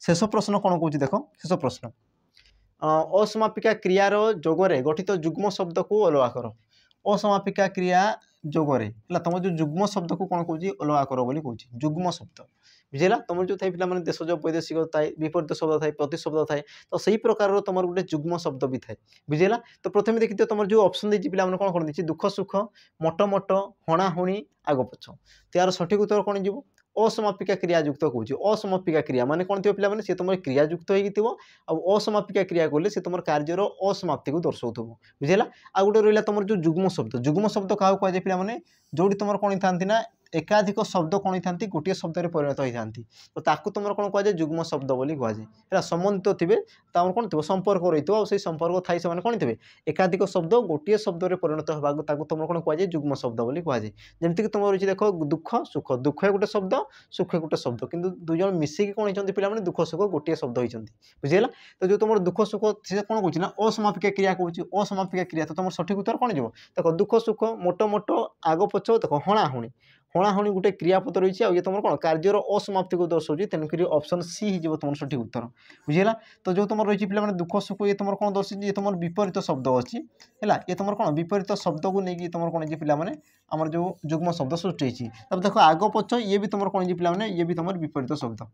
शेष प्रश्न कौन कौन देख शेष प्रश्न असमापिका क्रियार जोगरे गठित जुग्म शब्द को अलगा कर। असमापिका क्रिया जोगरे है तुम जो जुग्म शब्द को कौन कौन अलगा कर बोली कौन जुग्म शब्द बुझेगा। तुम जो थे पे देशज वैदेशिक थाए विपरीत शब्द थाए प्रति शब्द थाए तो सही प्रकार तुम गोटे जुग्म शब्द भी थाए बुझेगा। तो प्रथम देखिए तुम जो ऑप्शन देती पे कौन कर दी दुख सुख मट मट हणाहुणी आग पछ। तो यार सठिक उत्तर कौन जीव असमापिका क्रियायुक्त कौच असमापिका क्रिया माने कौन थी पे सी तुम क्रियायुक्त हो असमापिका क्रिया कले सी तुम कार्यर असमाप्ति को दर्शाऊ बुझेगा। आ गोटे रहा तुम जो जुग्म शब्द क्या कहुए पे जो तुम कौन था ना एकाधिक शब्द कौन था गोटे शब्द में परिणत होती तो ताकू तुम कौन कहुए जुग्म शब्द बोली कहुए संबंधित थे तुम कौन थो संपर्क रही से संपर्क थाई से कौन थे एकाधिक शब्द गोटे शब्द में परिणत होगा तुम कौन कहुए जुग्म शब्द बोली कहुए। जमीक तुम रही देख दुख सुख दुख गोटे शब्द सुख गोटे शब्द कि दुई जन मिसिकी कौन होती पे दुख सुख गोटे शब्द होती बुझेगा। तो जो तुम दुख सुख से कौन कौन ना असमापिका क्रिया कौन असमापिका क्रिया। तो तुम सठिक उत्तर कौन जीव देख दुख सुख मोट मोट आग पछ देख हणाहुणी हणाहुणी गोटे क्रियापद रही है। ये तुम कौन कार्यर असमाप्ति को दर्शाऊँ तेणुक ऑप्शन सी हो तुम सठिक उत्तर बुझेगा। तो जो तुम रही पे दुख सुख ये तुम कौन दर्शाई ये तुम विपरीत शब्द अच्छी है। ये तुम कौन विपरीत शब्द को लेकिन तुम कौन पे आमर जो जुग्म शब्द सृष्टि होती। तब देख आग पछ ये भी तुम कौन पे ये भी तुम विपरीत शब्द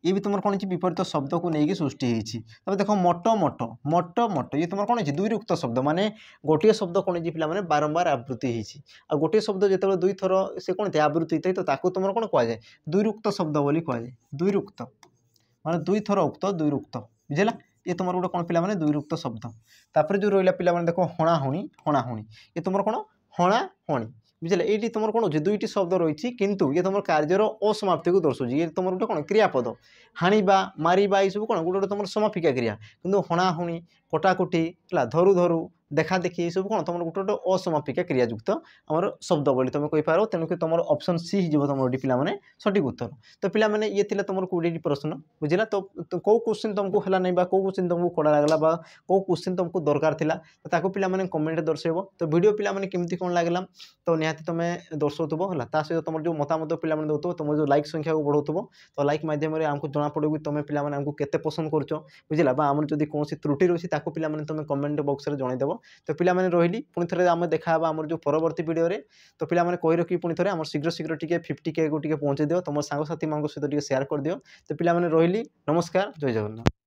ये भी तुम कौन विपरीत शब्द को लेकिन सृष्टि होती। तब देख मट मट मट मट ये तुम कौन दुईरुक्त शब्द माने गोटे शब्द कौन पे बारंबार आवृत्ति होती आ गोटे शब्द जो दुई थर से कौन थे आवृत्ति होता है तो तुम कौन कहुए दुईरुक्त शब्द बोली कहुए दुईरुक्त माने दुई थर उक्त दुईरुक्त बुझेगा। ये तुम गोटे कौन पे दुईरुक्त शब्द। तापर जो रहा पे देख हणाहुणी हणाहुणी ये तुम कौन हणाहुणी बुझे। ये तुम कौन हो दुईटी शब्द रही किंतु ये तुम कार्यर असमाप्ति को दर्शाऊँ ये तुम गोटे कौन क्रियापद हाणिबा मारिबा ये सब कौन गोटे गोटे तुम समापिका क्रिया किंतु हणाहुणी कटाकुटी है धरु धरु देखा देखी ये सब कौन तुम गोटे गोटे असमापिका क्रियायुक्त आमर शब्द बोली तुम कहींपार। तेणुक तुम ऑप्शन सी हो तुम पे सठिक उत्तर। तो पे ये तुम 20 प्रश्न बुझेगा। तो कौ क्वेश्चन तुमको है ना कौ क्वेश्चन तुमको कड़ा लगला कौ क्वेश्चन तुमको दरकार था तो पे कमेंट दर्शेब। तो वीडियो पे केमती कौन लगला तो निहाती तुम दर्शाउब है सहित तुम जो मतामत पे दौर तुम जो लाइक संख्या को बढ़ाऊब तो लाइक माध्यम आमको जना पड़ो कि तुम पे केते पसंद कर बुझेगा। आम जब कौन त्रुटि रही पे तुम कमेंट बॉक्स में जनईदेव। तो पे रही पुणी थे आम देखा आम जो परवर्ती वीडियो रे तो पे कही रखी पुणी थे आम शीघ्र शीघ्र टी 50K को पहुँचे दियो तुम सांगसाथी मान सहित शेयर कर दियो। तो पे रही नमस्कार जय जगन्नाथ।